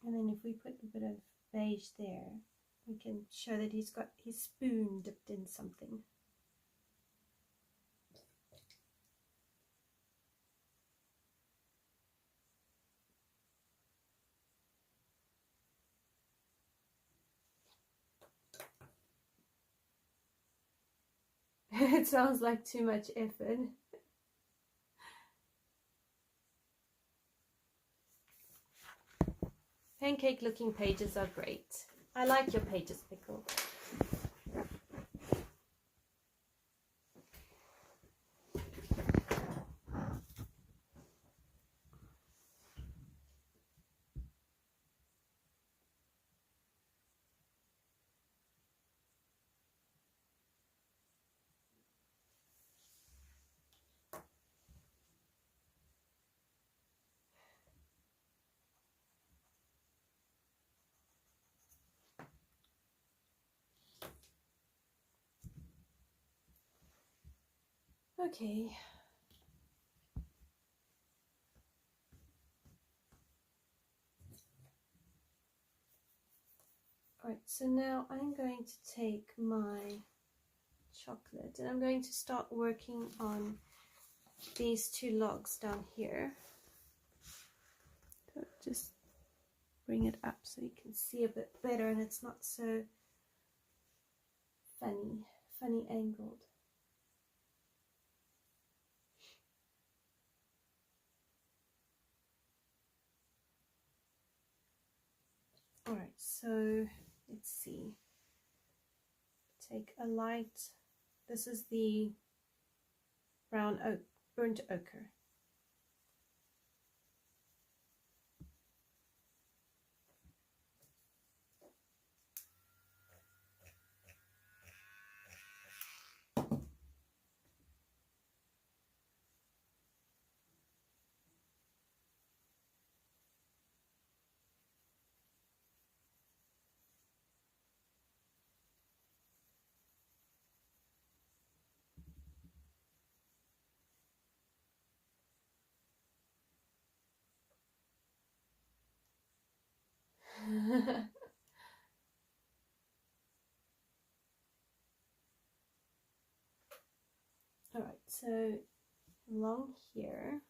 And then if we put a bit of beige there, we can show that he's got his spoon dipped in something. It sounds like too much effort. Pancake looking pages are great. I like your pages, Pickle. Okay. Alright, so now I'm going to take my chocolate and I'm going to start working on these two logs down here. So just bring it up so you can see a bit better and it's not so funny angled. Alright, so let's see. Take a light, this is the brown oak, burnt ochre. Alright, so along here,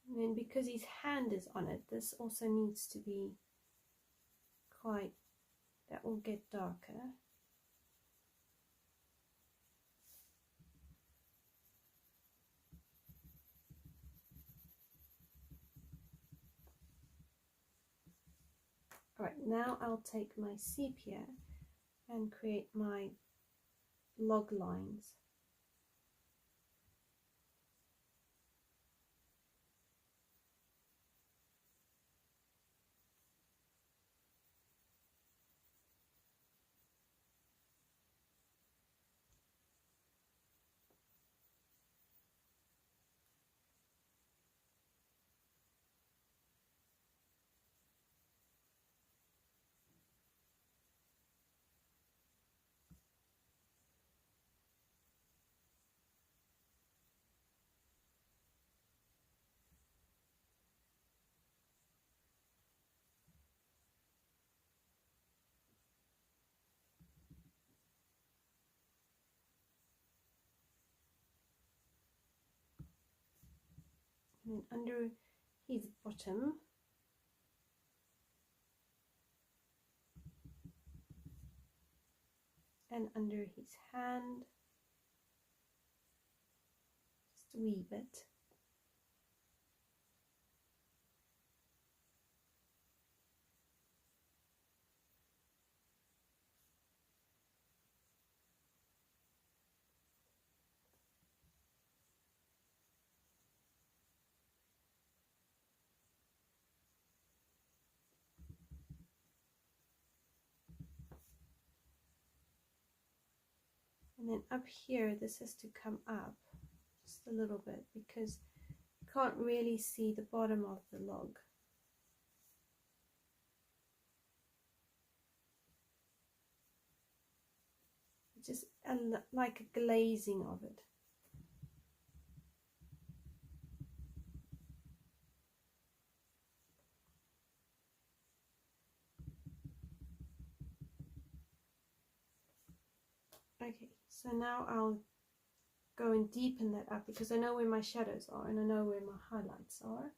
and then because his hand is on it, this also needs to be quite, that will get darker. Alright, now I'll take my sepia and create my log lines. And then under his bottom, and under his hand, just a wee bit. And then up here, this has to come up just a little bit because you can't really see the bottom of the log. Just like a glazing of it. Okay, so now I'll go and deepen that up because I know where my shadows are and I know where my highlights are.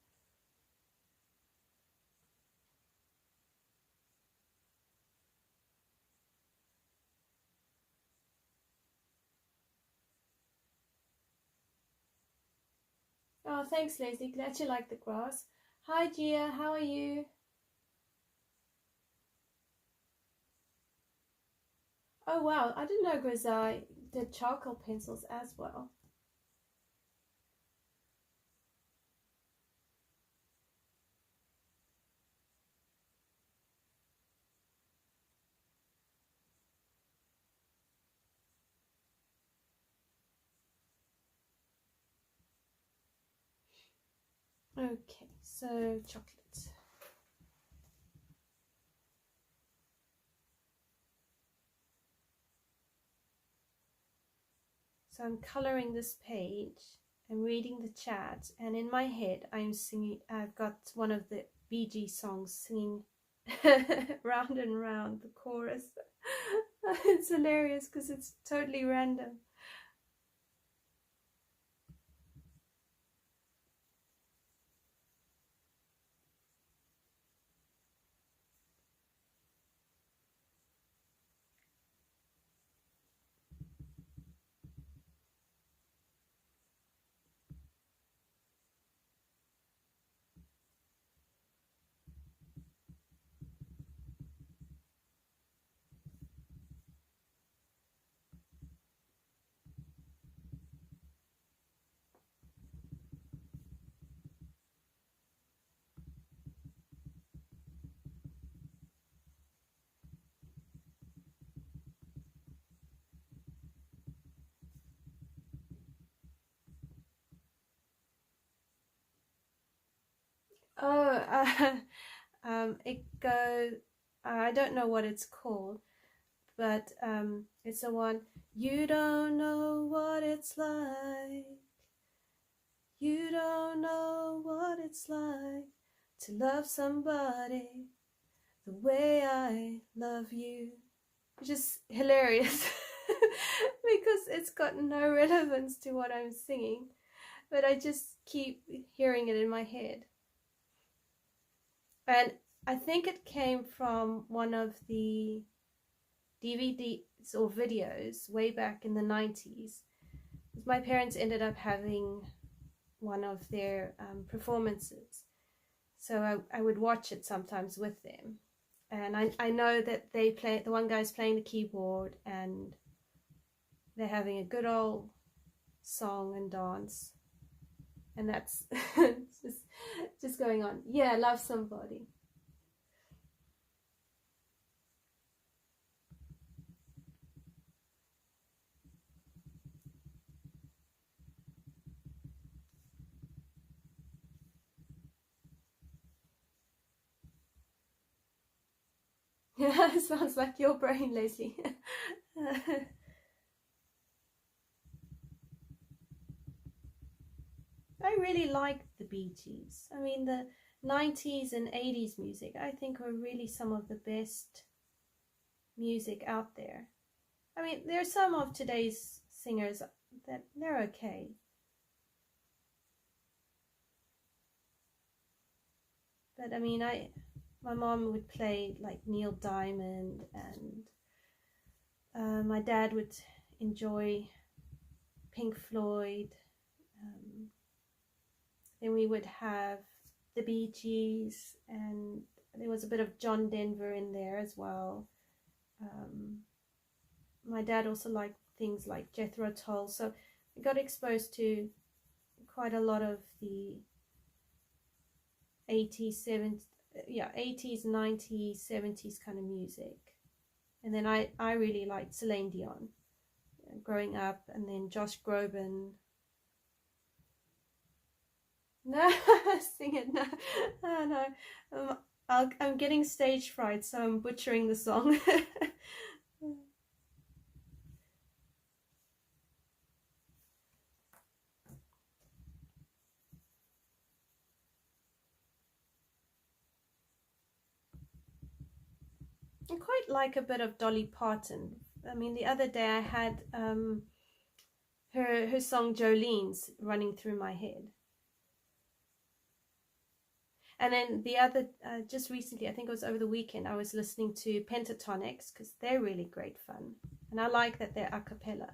Oh, thanks, Leslie. Glad you like the grass. Hi, Gia. How are you? Oh, wow. I didn't know Grisai did charcoal pencils as well. Okay, so chocolate. So I'm coloring this page, I'm reading the chat, and in my head I'm singing, I've got one of the Bee Gees songs singing round and round the chorus. It's hilarious because it's totally random. Oh, it goes, I don't know what it's called, but it's the one, you don't know what it's like, you don't know what it's like to love somebody the way I love you. Which is hilarious because it's got no relevance to what I'm singing, but I just keep hearing it in my head. And I think it came from one of the DVDs or videos way back in the 90s. My parents ended up having one of their performances, so I would watch it sometimes with them. And I know that they play, the one guy's playing the keyboard and they're having a good old song and dance. And that's just going on. Yeah, love somebody. Yeah, it sounds like your brain, Leslie. I really liked the Bee Gees. I mean, the 90s and 80s music, I think, were really some of the best music out there. I mean, there are some of today's singers that they're okay. But I mean, my mom would play like Neil Diamond, and my dad would enjoy Pink Floyd. Then we would have the Bee Gees, and there was a bit of John Denver in there as well. My dad also liked things like Jethro Tull, so we got exposed to quite a lot of the 80s, 70s, yeah, 80s, 90s, 70s kind of music. And then I really liked Celine Dion. growing up, and then Josh Groban. No, sing it. No, oh, no. I'm getting stage fright, so I'm butchering the song. I quite like a bit of Dolly Parton. I mean, the other day I had her song Jolene's running through my head. And then the other, just recently, I think it was over the weekend, I was listening to Pentatonics, because they're really great fun. And I like that they're a cappella.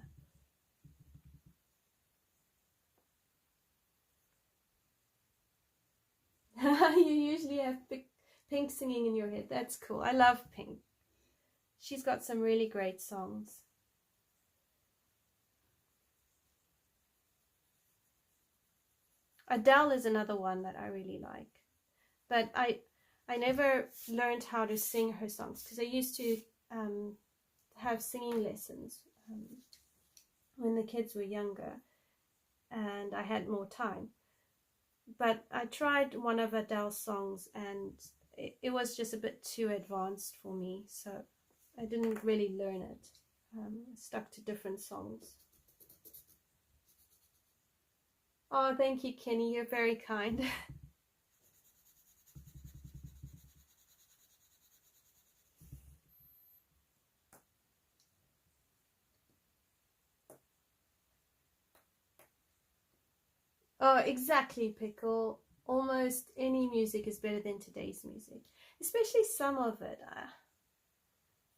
You usually have Pink singing in your head. That's cool. I love Pink. She's got some really great songs. Adele is another one that I really like. But I never learned how to sing her songs, because I used to have singing lessons when the kids were younger and I had more time. But I tried one of Adele's songs and it was just a bit too advanced for me, so I didn't really learn it. I stuck to different songs. Oh, thank you, Kenny. You're very kind. Oh, exactly, Pickle. Almost any music is better than today's music, especially some of it.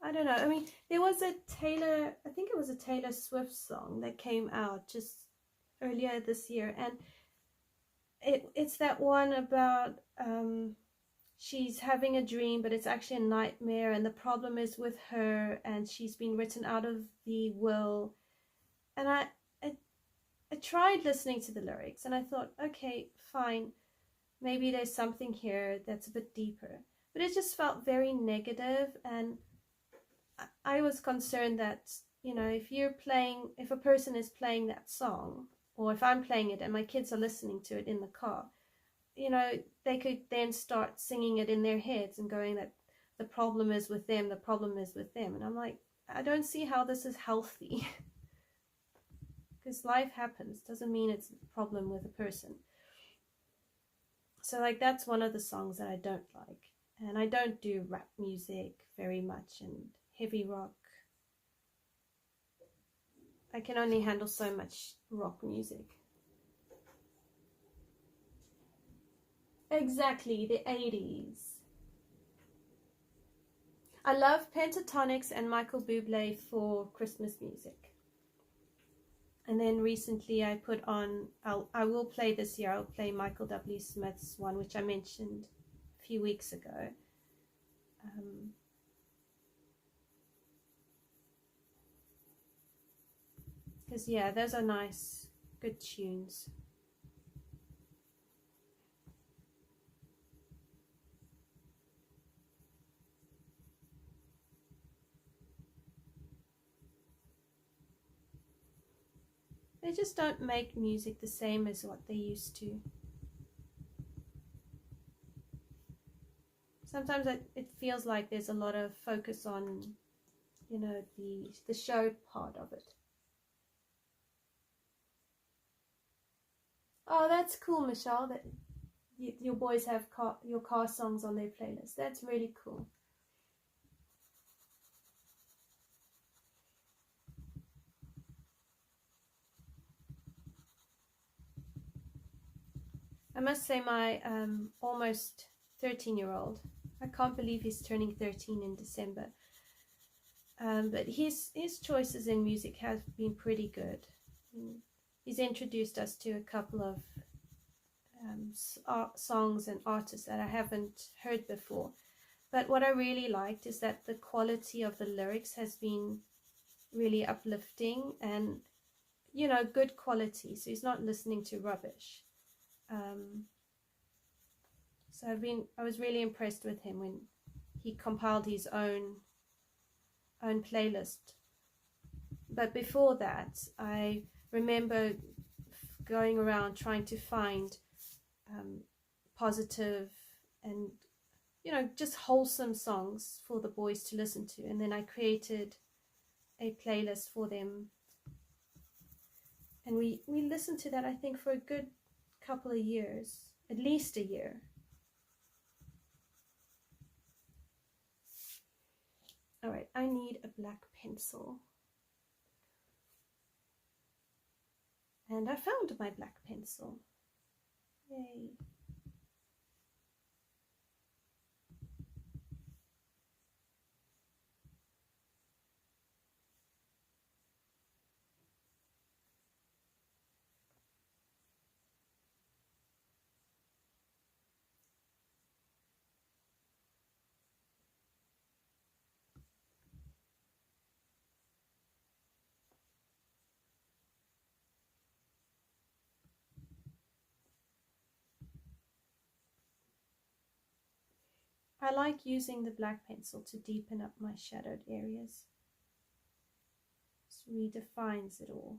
I don't know. I mean, there was a Taylor, I think it was a Taylor Swift song that came out just earlier this year, and it's that one about she's having a dream, but it's actually a nightmare, and the problem is with her, and she's been written out of the will. And I tried listening to the lyrics, and I thought, okay, fine, maybe there's something here that's a bit deeper, but it just felt very negative. And I was concerned that, you know, if a person is playing that song, or if I'm playing it and my kids are listening to it in the car, you know, they could then start singing it in their heads and going that the problem is with them, the problem is with them. And I'm like, I don't see how this is healthy. Because life happens, doesn't mean it's a problem with a person. So like, that's one of the songs that I don't like. And I don't do rap music very much and heavy rock. I can only handle so much rock music. Exactly, the 80s. I love Pentatonics and Michael Bublé for Christmas music. And then recently I put on, I will play this year, I'll play Michael W. Smith's one, which I mentioned a few weeks ago. Because yeah, those are nice, good tunes. They just don't make music the same as what they used to. Sometimes it feels like there's a lot of focus on, you know, the show part of it. Oh, that's cool, Michelle, that your boys have your car songs on their playlist. That's really cool. I must say my almost 13-year-old, I can't believe he's turning 13 in December. But his choices in music have been pretty good. He's introduced us to a couple of songs and artists that I haven't heard before. But what I really liked is that the quality of the lyrics has been really uplifting and, you know, good quality. So he's not listening to rubbish. So I was really impressed with him when he compiled his own playlist. But before that, I remember going around trying to find positive and, you know, just wholesome songs for the boys to listen to. And then I created a playlist for them. And we listened to that, I think, for a good couple of years, at least a year. All right, I need a black pencil. And I found my black pencil. Yay. I like using the black pencil to deepen up my shadowed areas. It redefines it all.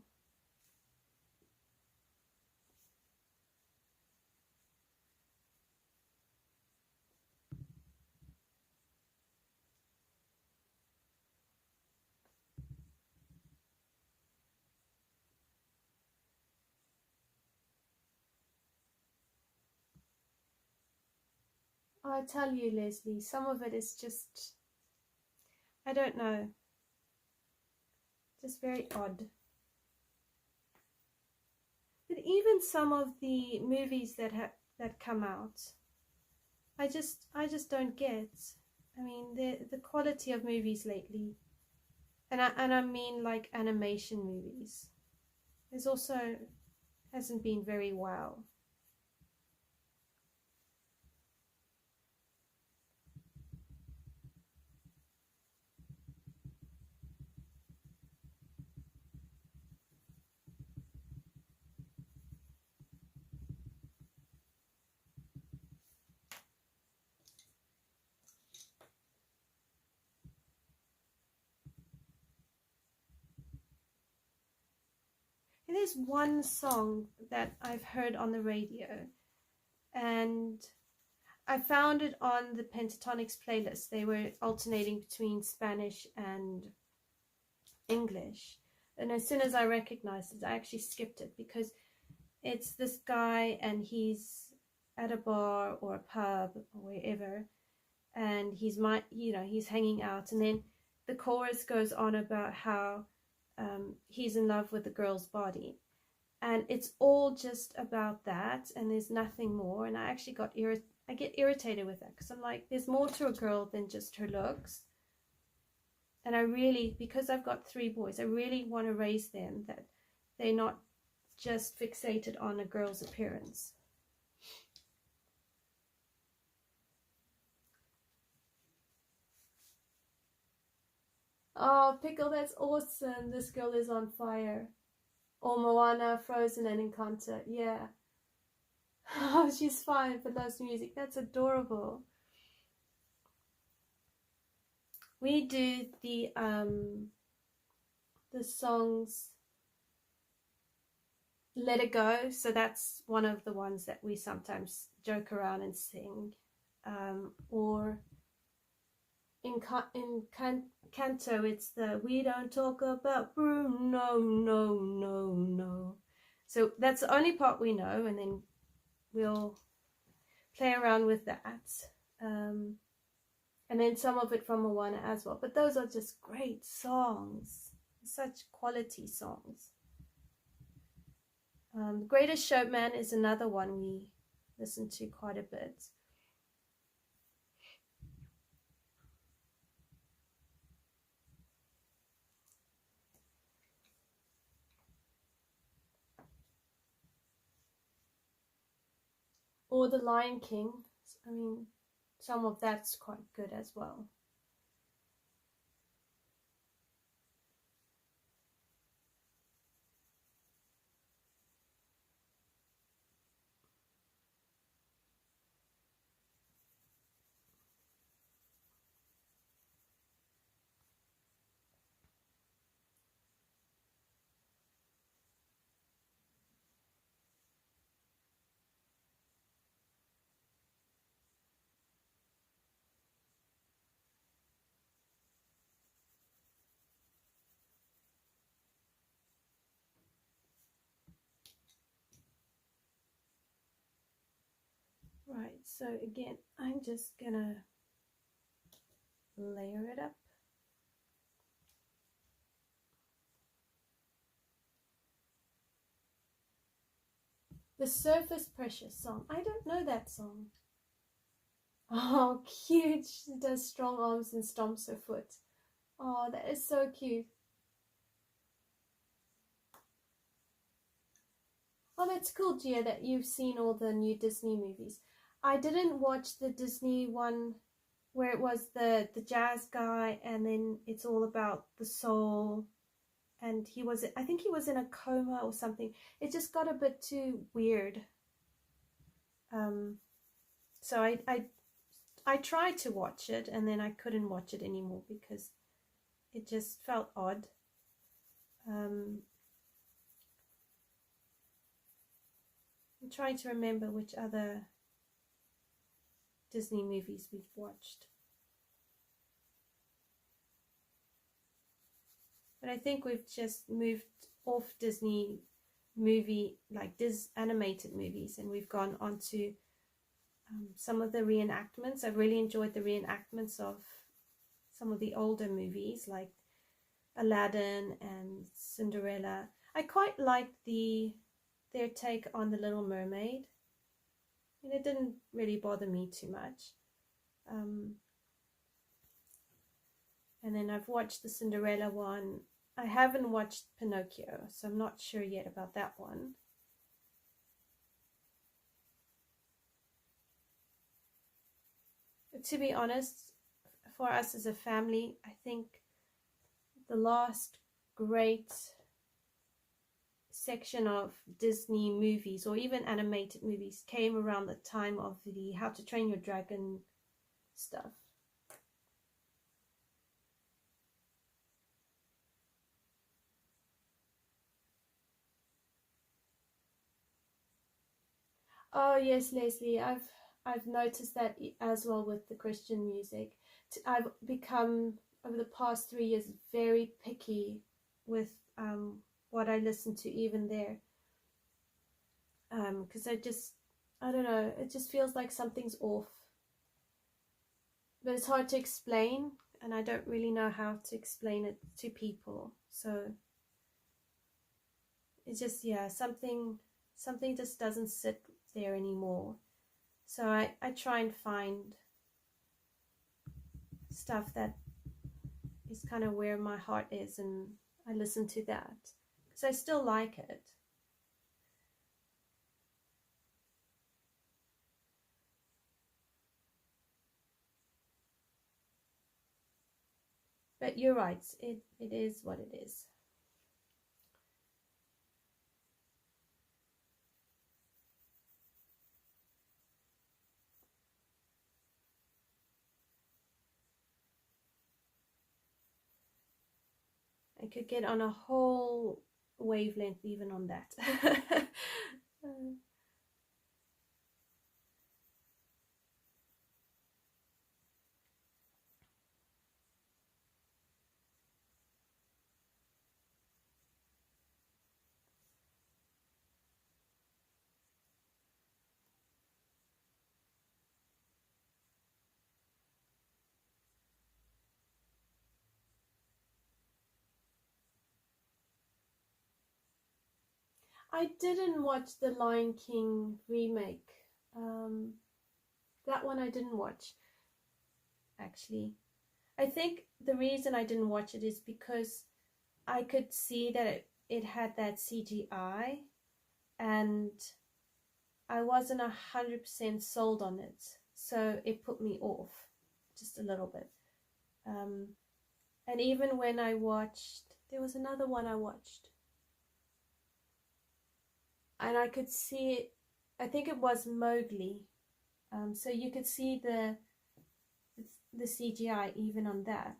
I tell you, Leslie, some of it is just, I don't know, just very odd. But even some of the movies that come out, I just don't get. I mean, the quality of movies lately, and I mean like animation movies, there's also hasn't been very well. And there's one song that I've heard on the radio, and I found it on the Pentatonics playlist. They were alternating between Spanish and English. And as soon as I recognized it, I actually skipped it, because it's this guy and he's at a bar or a pub or wherever, and he's hanging out, and then the chorus goes on about how he's in love with the girl's body, and it's all just about that, and there's nothing more. And I actually I get irritated with that, because I'm like, there's more to a girl than just her looks. And I really, because I've got 3 boys, I really want to raise them that they're not just fixated on a girl's appearance. Oh, Pickle, that's awesome. This girl is on fire. Or Moana, Frozen, and Encanto. Yeah. Oh, she's 5 but loves music. That's adorable. We do the songs Let It Go. So that's one of the ones that we sometimes joke around and sing. Or in Canto, it's the We Don't Talk About Bruno, no, no, no. So that's the only part we know, and then we'll play around with that. And then some of it from Moana as well. But those are just great songs, such quality songs. Greatest Showman is another one we listen to quite a bit. Or The Lion King. I mean, some of that's quite good as well. Alright, so again, I'm just gonna layer it up. The Surface Pressure song. I don't know that song. Oh, cute. She does strong arms and stomps her foot. Oh, that is so cute. Oh, that's cool, Gia, that you've seen all the new Disney movies. I didn't watch the Disney one where it was the jazz guy and then it's all about the soul, and I think he was in a coma or something. It just got a bit too weird. So I tried to watch it and then I couldn't watch it anymore because it just felt odd. I'm trying to remember which other Disney movies we've watched. But I think we've just moved off Disney movie, like animated movies, and we've gone on to some of the reenactments. I've really enjoyed the reenactments of some of the older movies like Aladdin and Cinderella. I quite liked their take on The Little Mermaid, and it didn't really bother me too much. And then I've watched the Cinderella one. I haven't watched Pinocchio, so I'm not sure yet about that one. But to be honest, for us as a family, I think the last great section of Disney movies or even animated movies came around the time of the How to Train Your Dragon stuff. Oh yes, Leslie, I've noticed that as well with the Christian music. I've become, over the past 3 years, very picky with what I listen to even there. Because I don't know, it just feels like something's off. But it's hard to explain, and I don't really know how to explain it to people. So it's just, yeah, something just doesn't sit there anymore. So I try and find stuff that is kind of where my heart is, and I listen to that because I still like it. But you're right, it is what it is. I could get on a whole wavelength even on that. I didn't watch the Lion King remake. That one I didn't watch, actually. I think the reason I didn't watch it is because I could see that it had that CGI, and I wasn't 100% sold on it, so it put me off just a little bit. And even when I watched, there was another one I watched, and I could see it, I think it was Mowgli, so you could see the CGI even on that.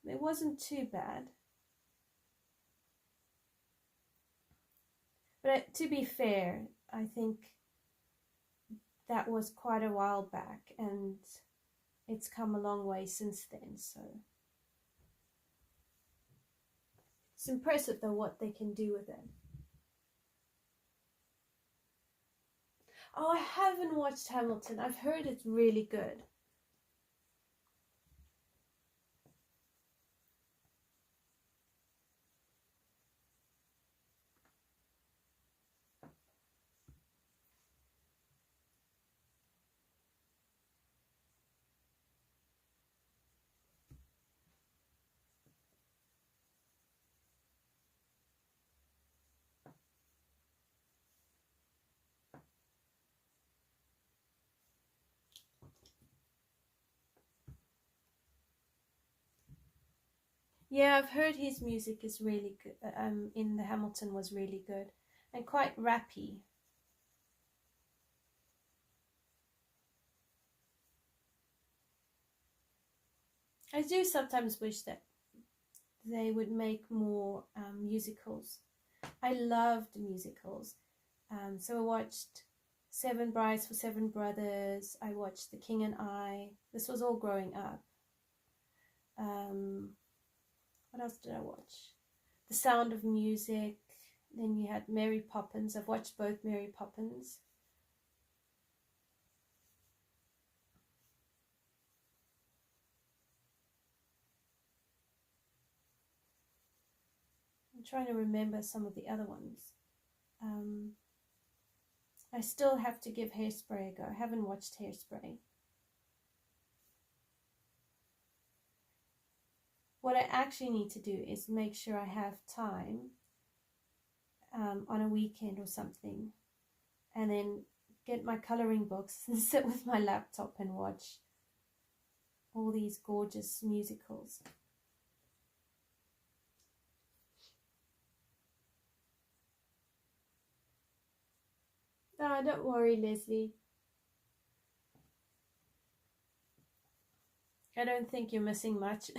It wasn't too bad. But to be fair, I think that was quite a while back, and it's come a long way since then, so it's impressive though what they can do with it. Oh, I haven't watched Hamilton. I've heard it's really good. Yeah, I've heard his music is really good. In the Hamilton was really good and quite rappy. I do sometimes wish that they would make more musicals. I loved musicals. So I watched Seven Brides for Seven Brothers. I watched The King and I. This was all growing up. What else did I watch? The Sound of Music. Then you had Mary Poppins. I've watched both Mary Poppins. I'm trying to remember some of the other ones. I still have to give Hairspray a go. I haven't watched Hairspray. What I actually need to do is make sure I have time on a weekend or something, and then get my coloring books and sit with my laptop and watch all these gorgeous musicals. No, don't worry, Leslie. I don't think you're missing much.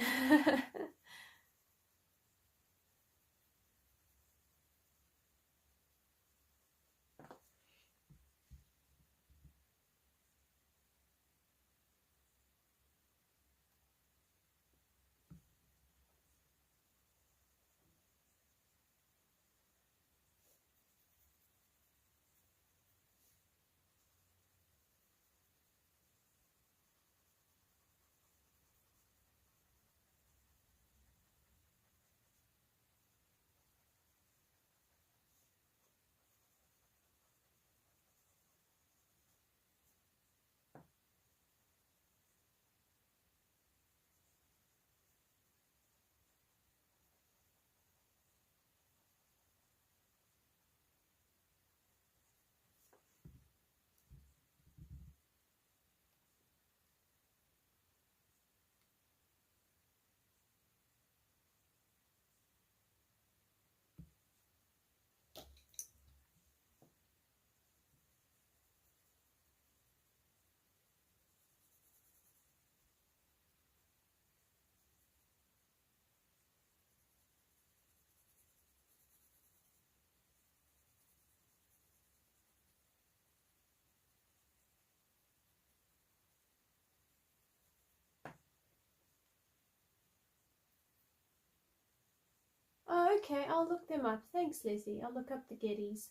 Oh, okay, I'll look them up. Thanks, Leslie. I'll look up the Gettys.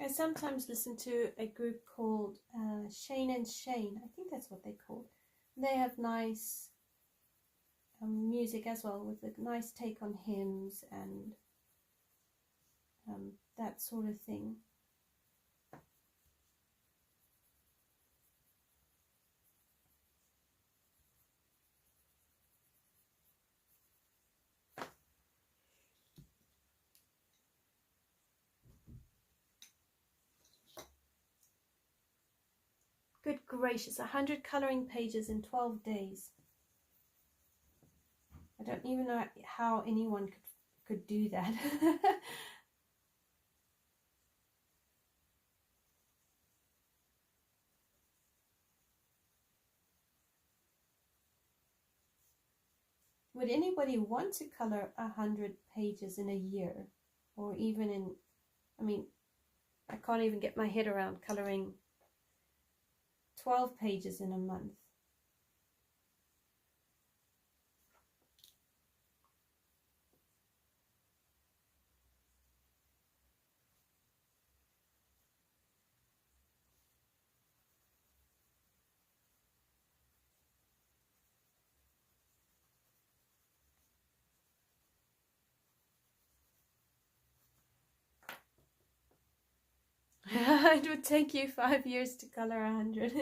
I sometimes listen to a group called Shane and Shane. I think that's what they're called. They have nice music as well, with a nice take on hymns and that sort of thing. Good gracious, 100 coloring pages in 12 days. I don't even know how anyone could do that. would anybody want to color 100 pages in a year? Or even in, I mean, I can't even get my head around coloring 12 pages in a month. It would take you 5 years to color 100.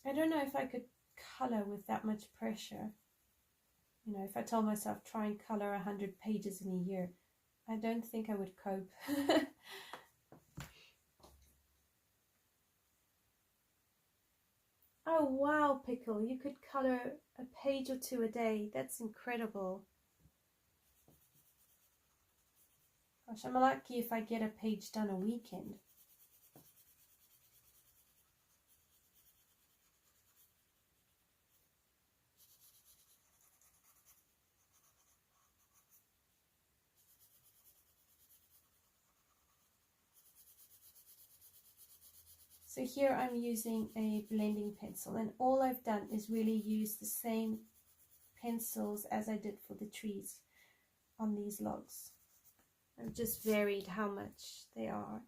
I don't know if I could color with that much pressure. You know, if I told myself try and color 100 pages in a year, I don't think I would cope. Oh wow, Pickle, you could color a page or two a day. That's incredible. Gosh, I'm lucky if I get a page done a weekend. So here I'm using a blending pencil, and all I've done is really use the same pencils as I did for the trees on these logs. I've just varied how much they are.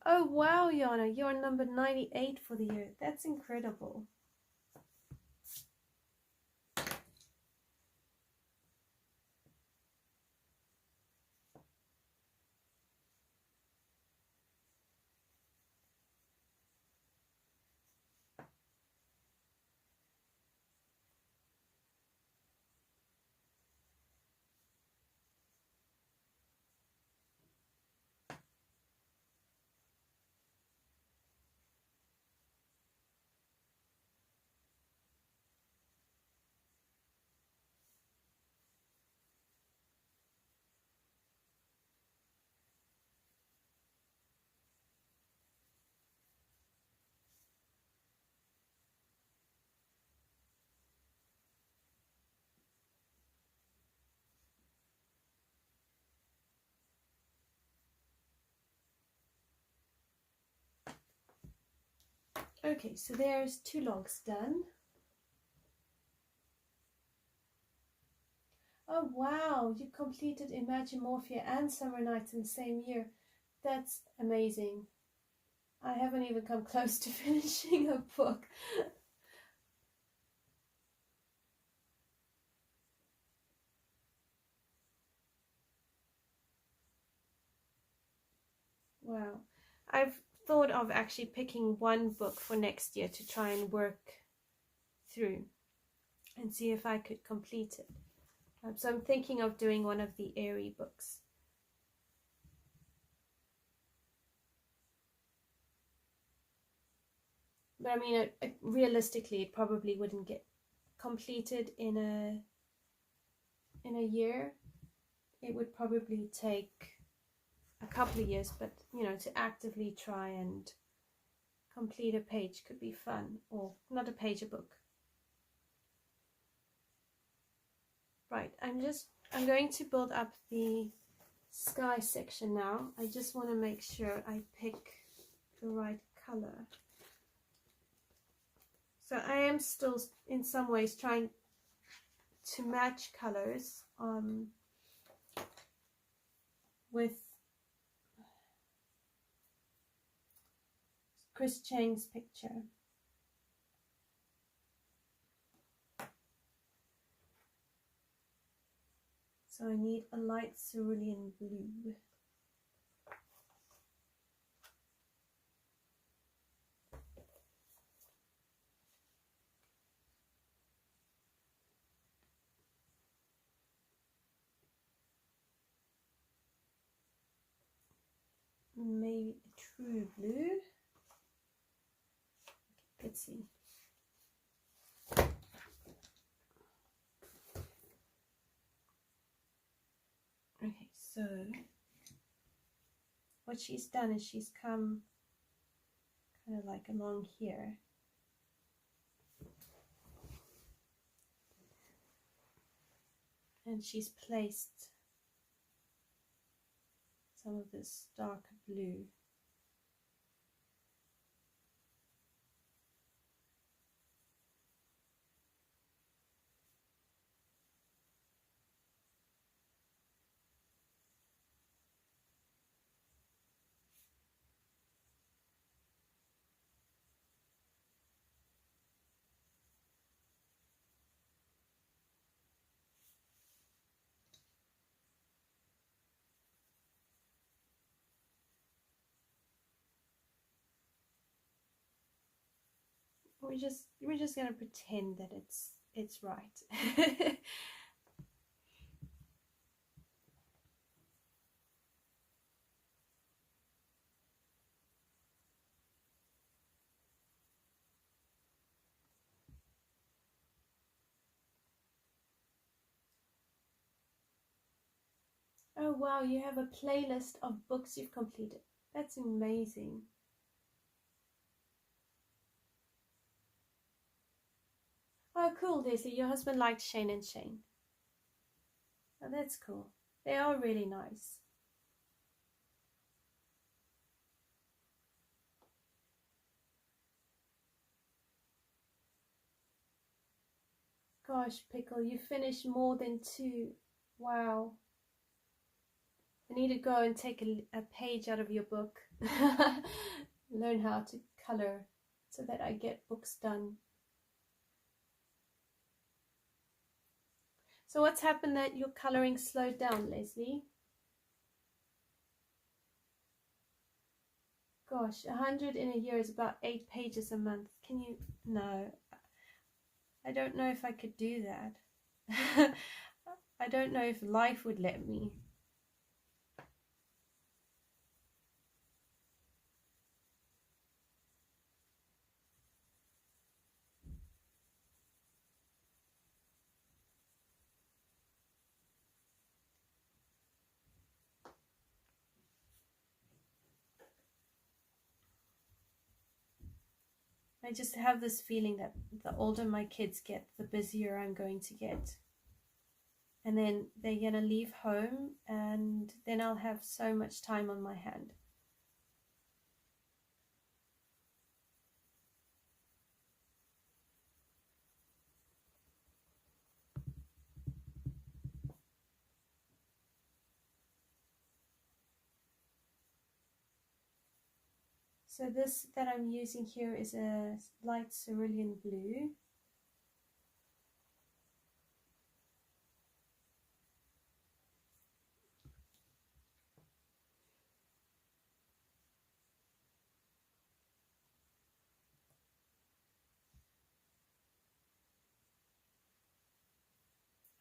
Oh wow, Yana, you're number 98 for the year. That's incredible. Okay, so there's 2 logs done. Oh wow, you completed Imagimorphia and Summer Nights in the same year. That's amazing. I haven't even come close to finishing a book. Wow. I've thought of actually picking one book for next year to try and work through and see if I could complete it. So I'm thinking of doing one of the Eriy books. But I mean, realistically, it probably wouldn't get completed in a year. It would probably take a couple of years, but you know, to actively try and complete a page could be fun. Or not a page, a book. Right, I'm going to build up the sky section now. I just want to make sure I pick the right color. So I am still in some ways trying to match colors with Chris Cheng's picture. So I need a light cerulean blue. maybe a true blue. Let's see. Okay, so what she's done is she's come kind of like along here. And she's placed some of this darker blue. We're just gonna pretend that it's right. Oh wow, you have a playlist of books you've completed. That's amazing. Oh cool, Daisy, your husband liked Shane and Shane. Oh, that's cool. They are really nice. Gosh, Pickle, you finished more than 2. Wow. I need to go and take a page out of your book. Learn how to color so that I get books done. So what's happened that your coloring slowed down, Leslie? Gosh, 100 in a year is about 8 pages a month. Can you? No. I don't know if I could do that. I don't know if life would let me. I just have this feeling that the older my kids get, the busier I'm going to get. And then they're going to leave home, and then I'll have so much time on my hand. So this that I'm using here is a light cerulean blue.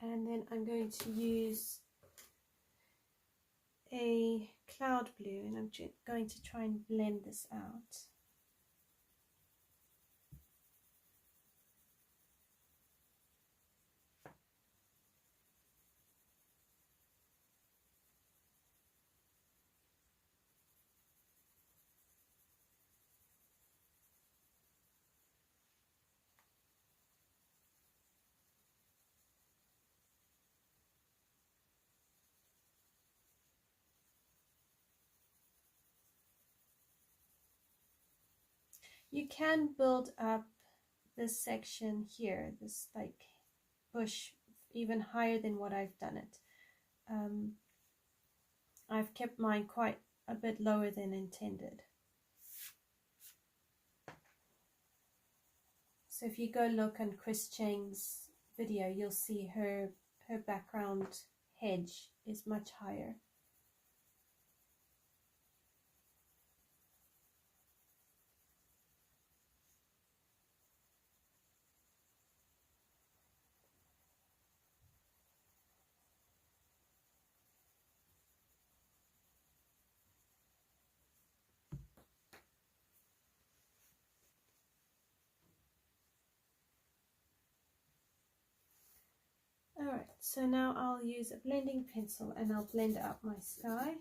And then I'm going to use a cloud blue, and I'm going to try and blend this out. You can build up this section here, this like bush, even higher than what I've done it. I've kept mine quite a bit lower than intended. So if you go look on Chris Cheng's video, you'll see her background hedge is much higher. Alright, so now I'll use a blending pencil and I'll blend out my sky.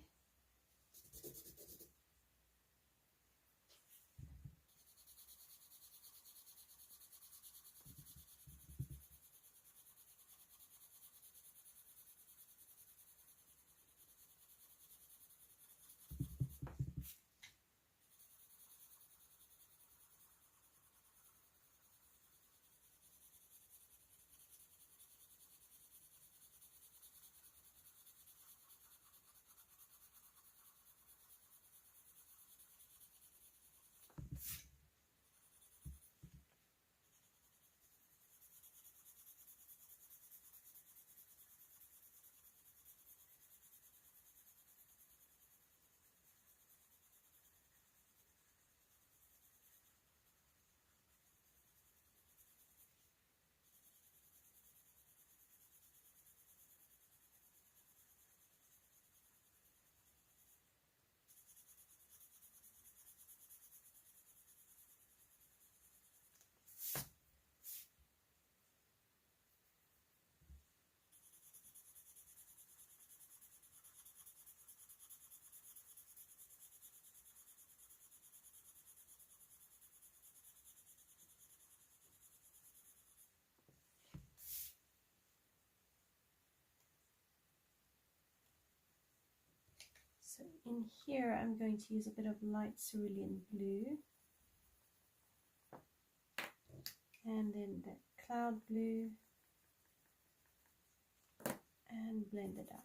So in here I'm going to use a bit of light cerulean blue, and then the cloud blue, and blend it out.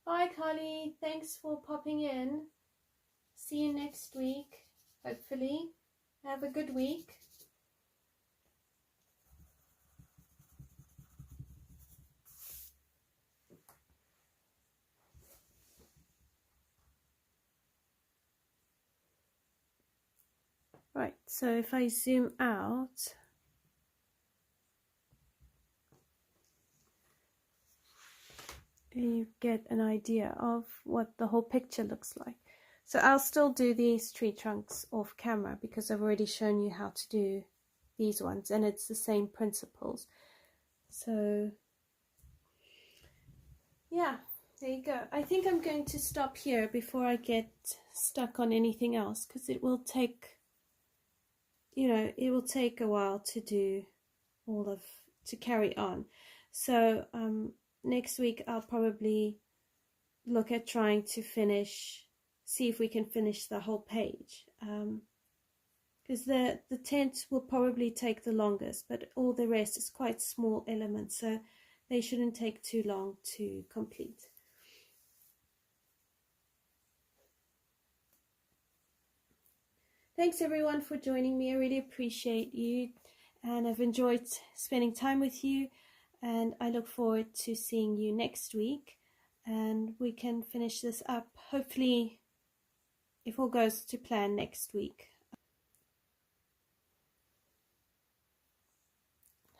Bye Carly, thanks for popping in. See you next week, hopefully. Have a good week. Right, so if I zoom out, you get an idea of what the whole picture looks like. So I'll still do these tree trunks off camera because I've already shown you how to do these ones and it's the same principles. So yeah, there you go. I think I'm going to stop here before I get stuck on anything else, because it will take, you know, it will take a while to do to carry on. So next week I'll probably look at trying to see if we can finish the whole page, because the tent will probably take the longest, but all the rest is quite small elements, so they shouldn't take too long to complete. Thanks everyone for joining me. I really appreciate you and I've enjoyed spending time with you, and I look forward to seeing you next week and we can finish this up, hopefully, if all goes to plan, next week.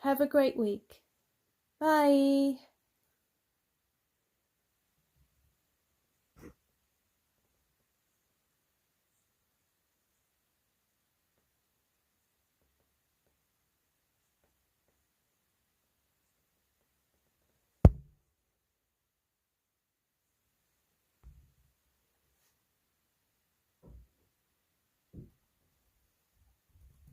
Have a great week. Bye.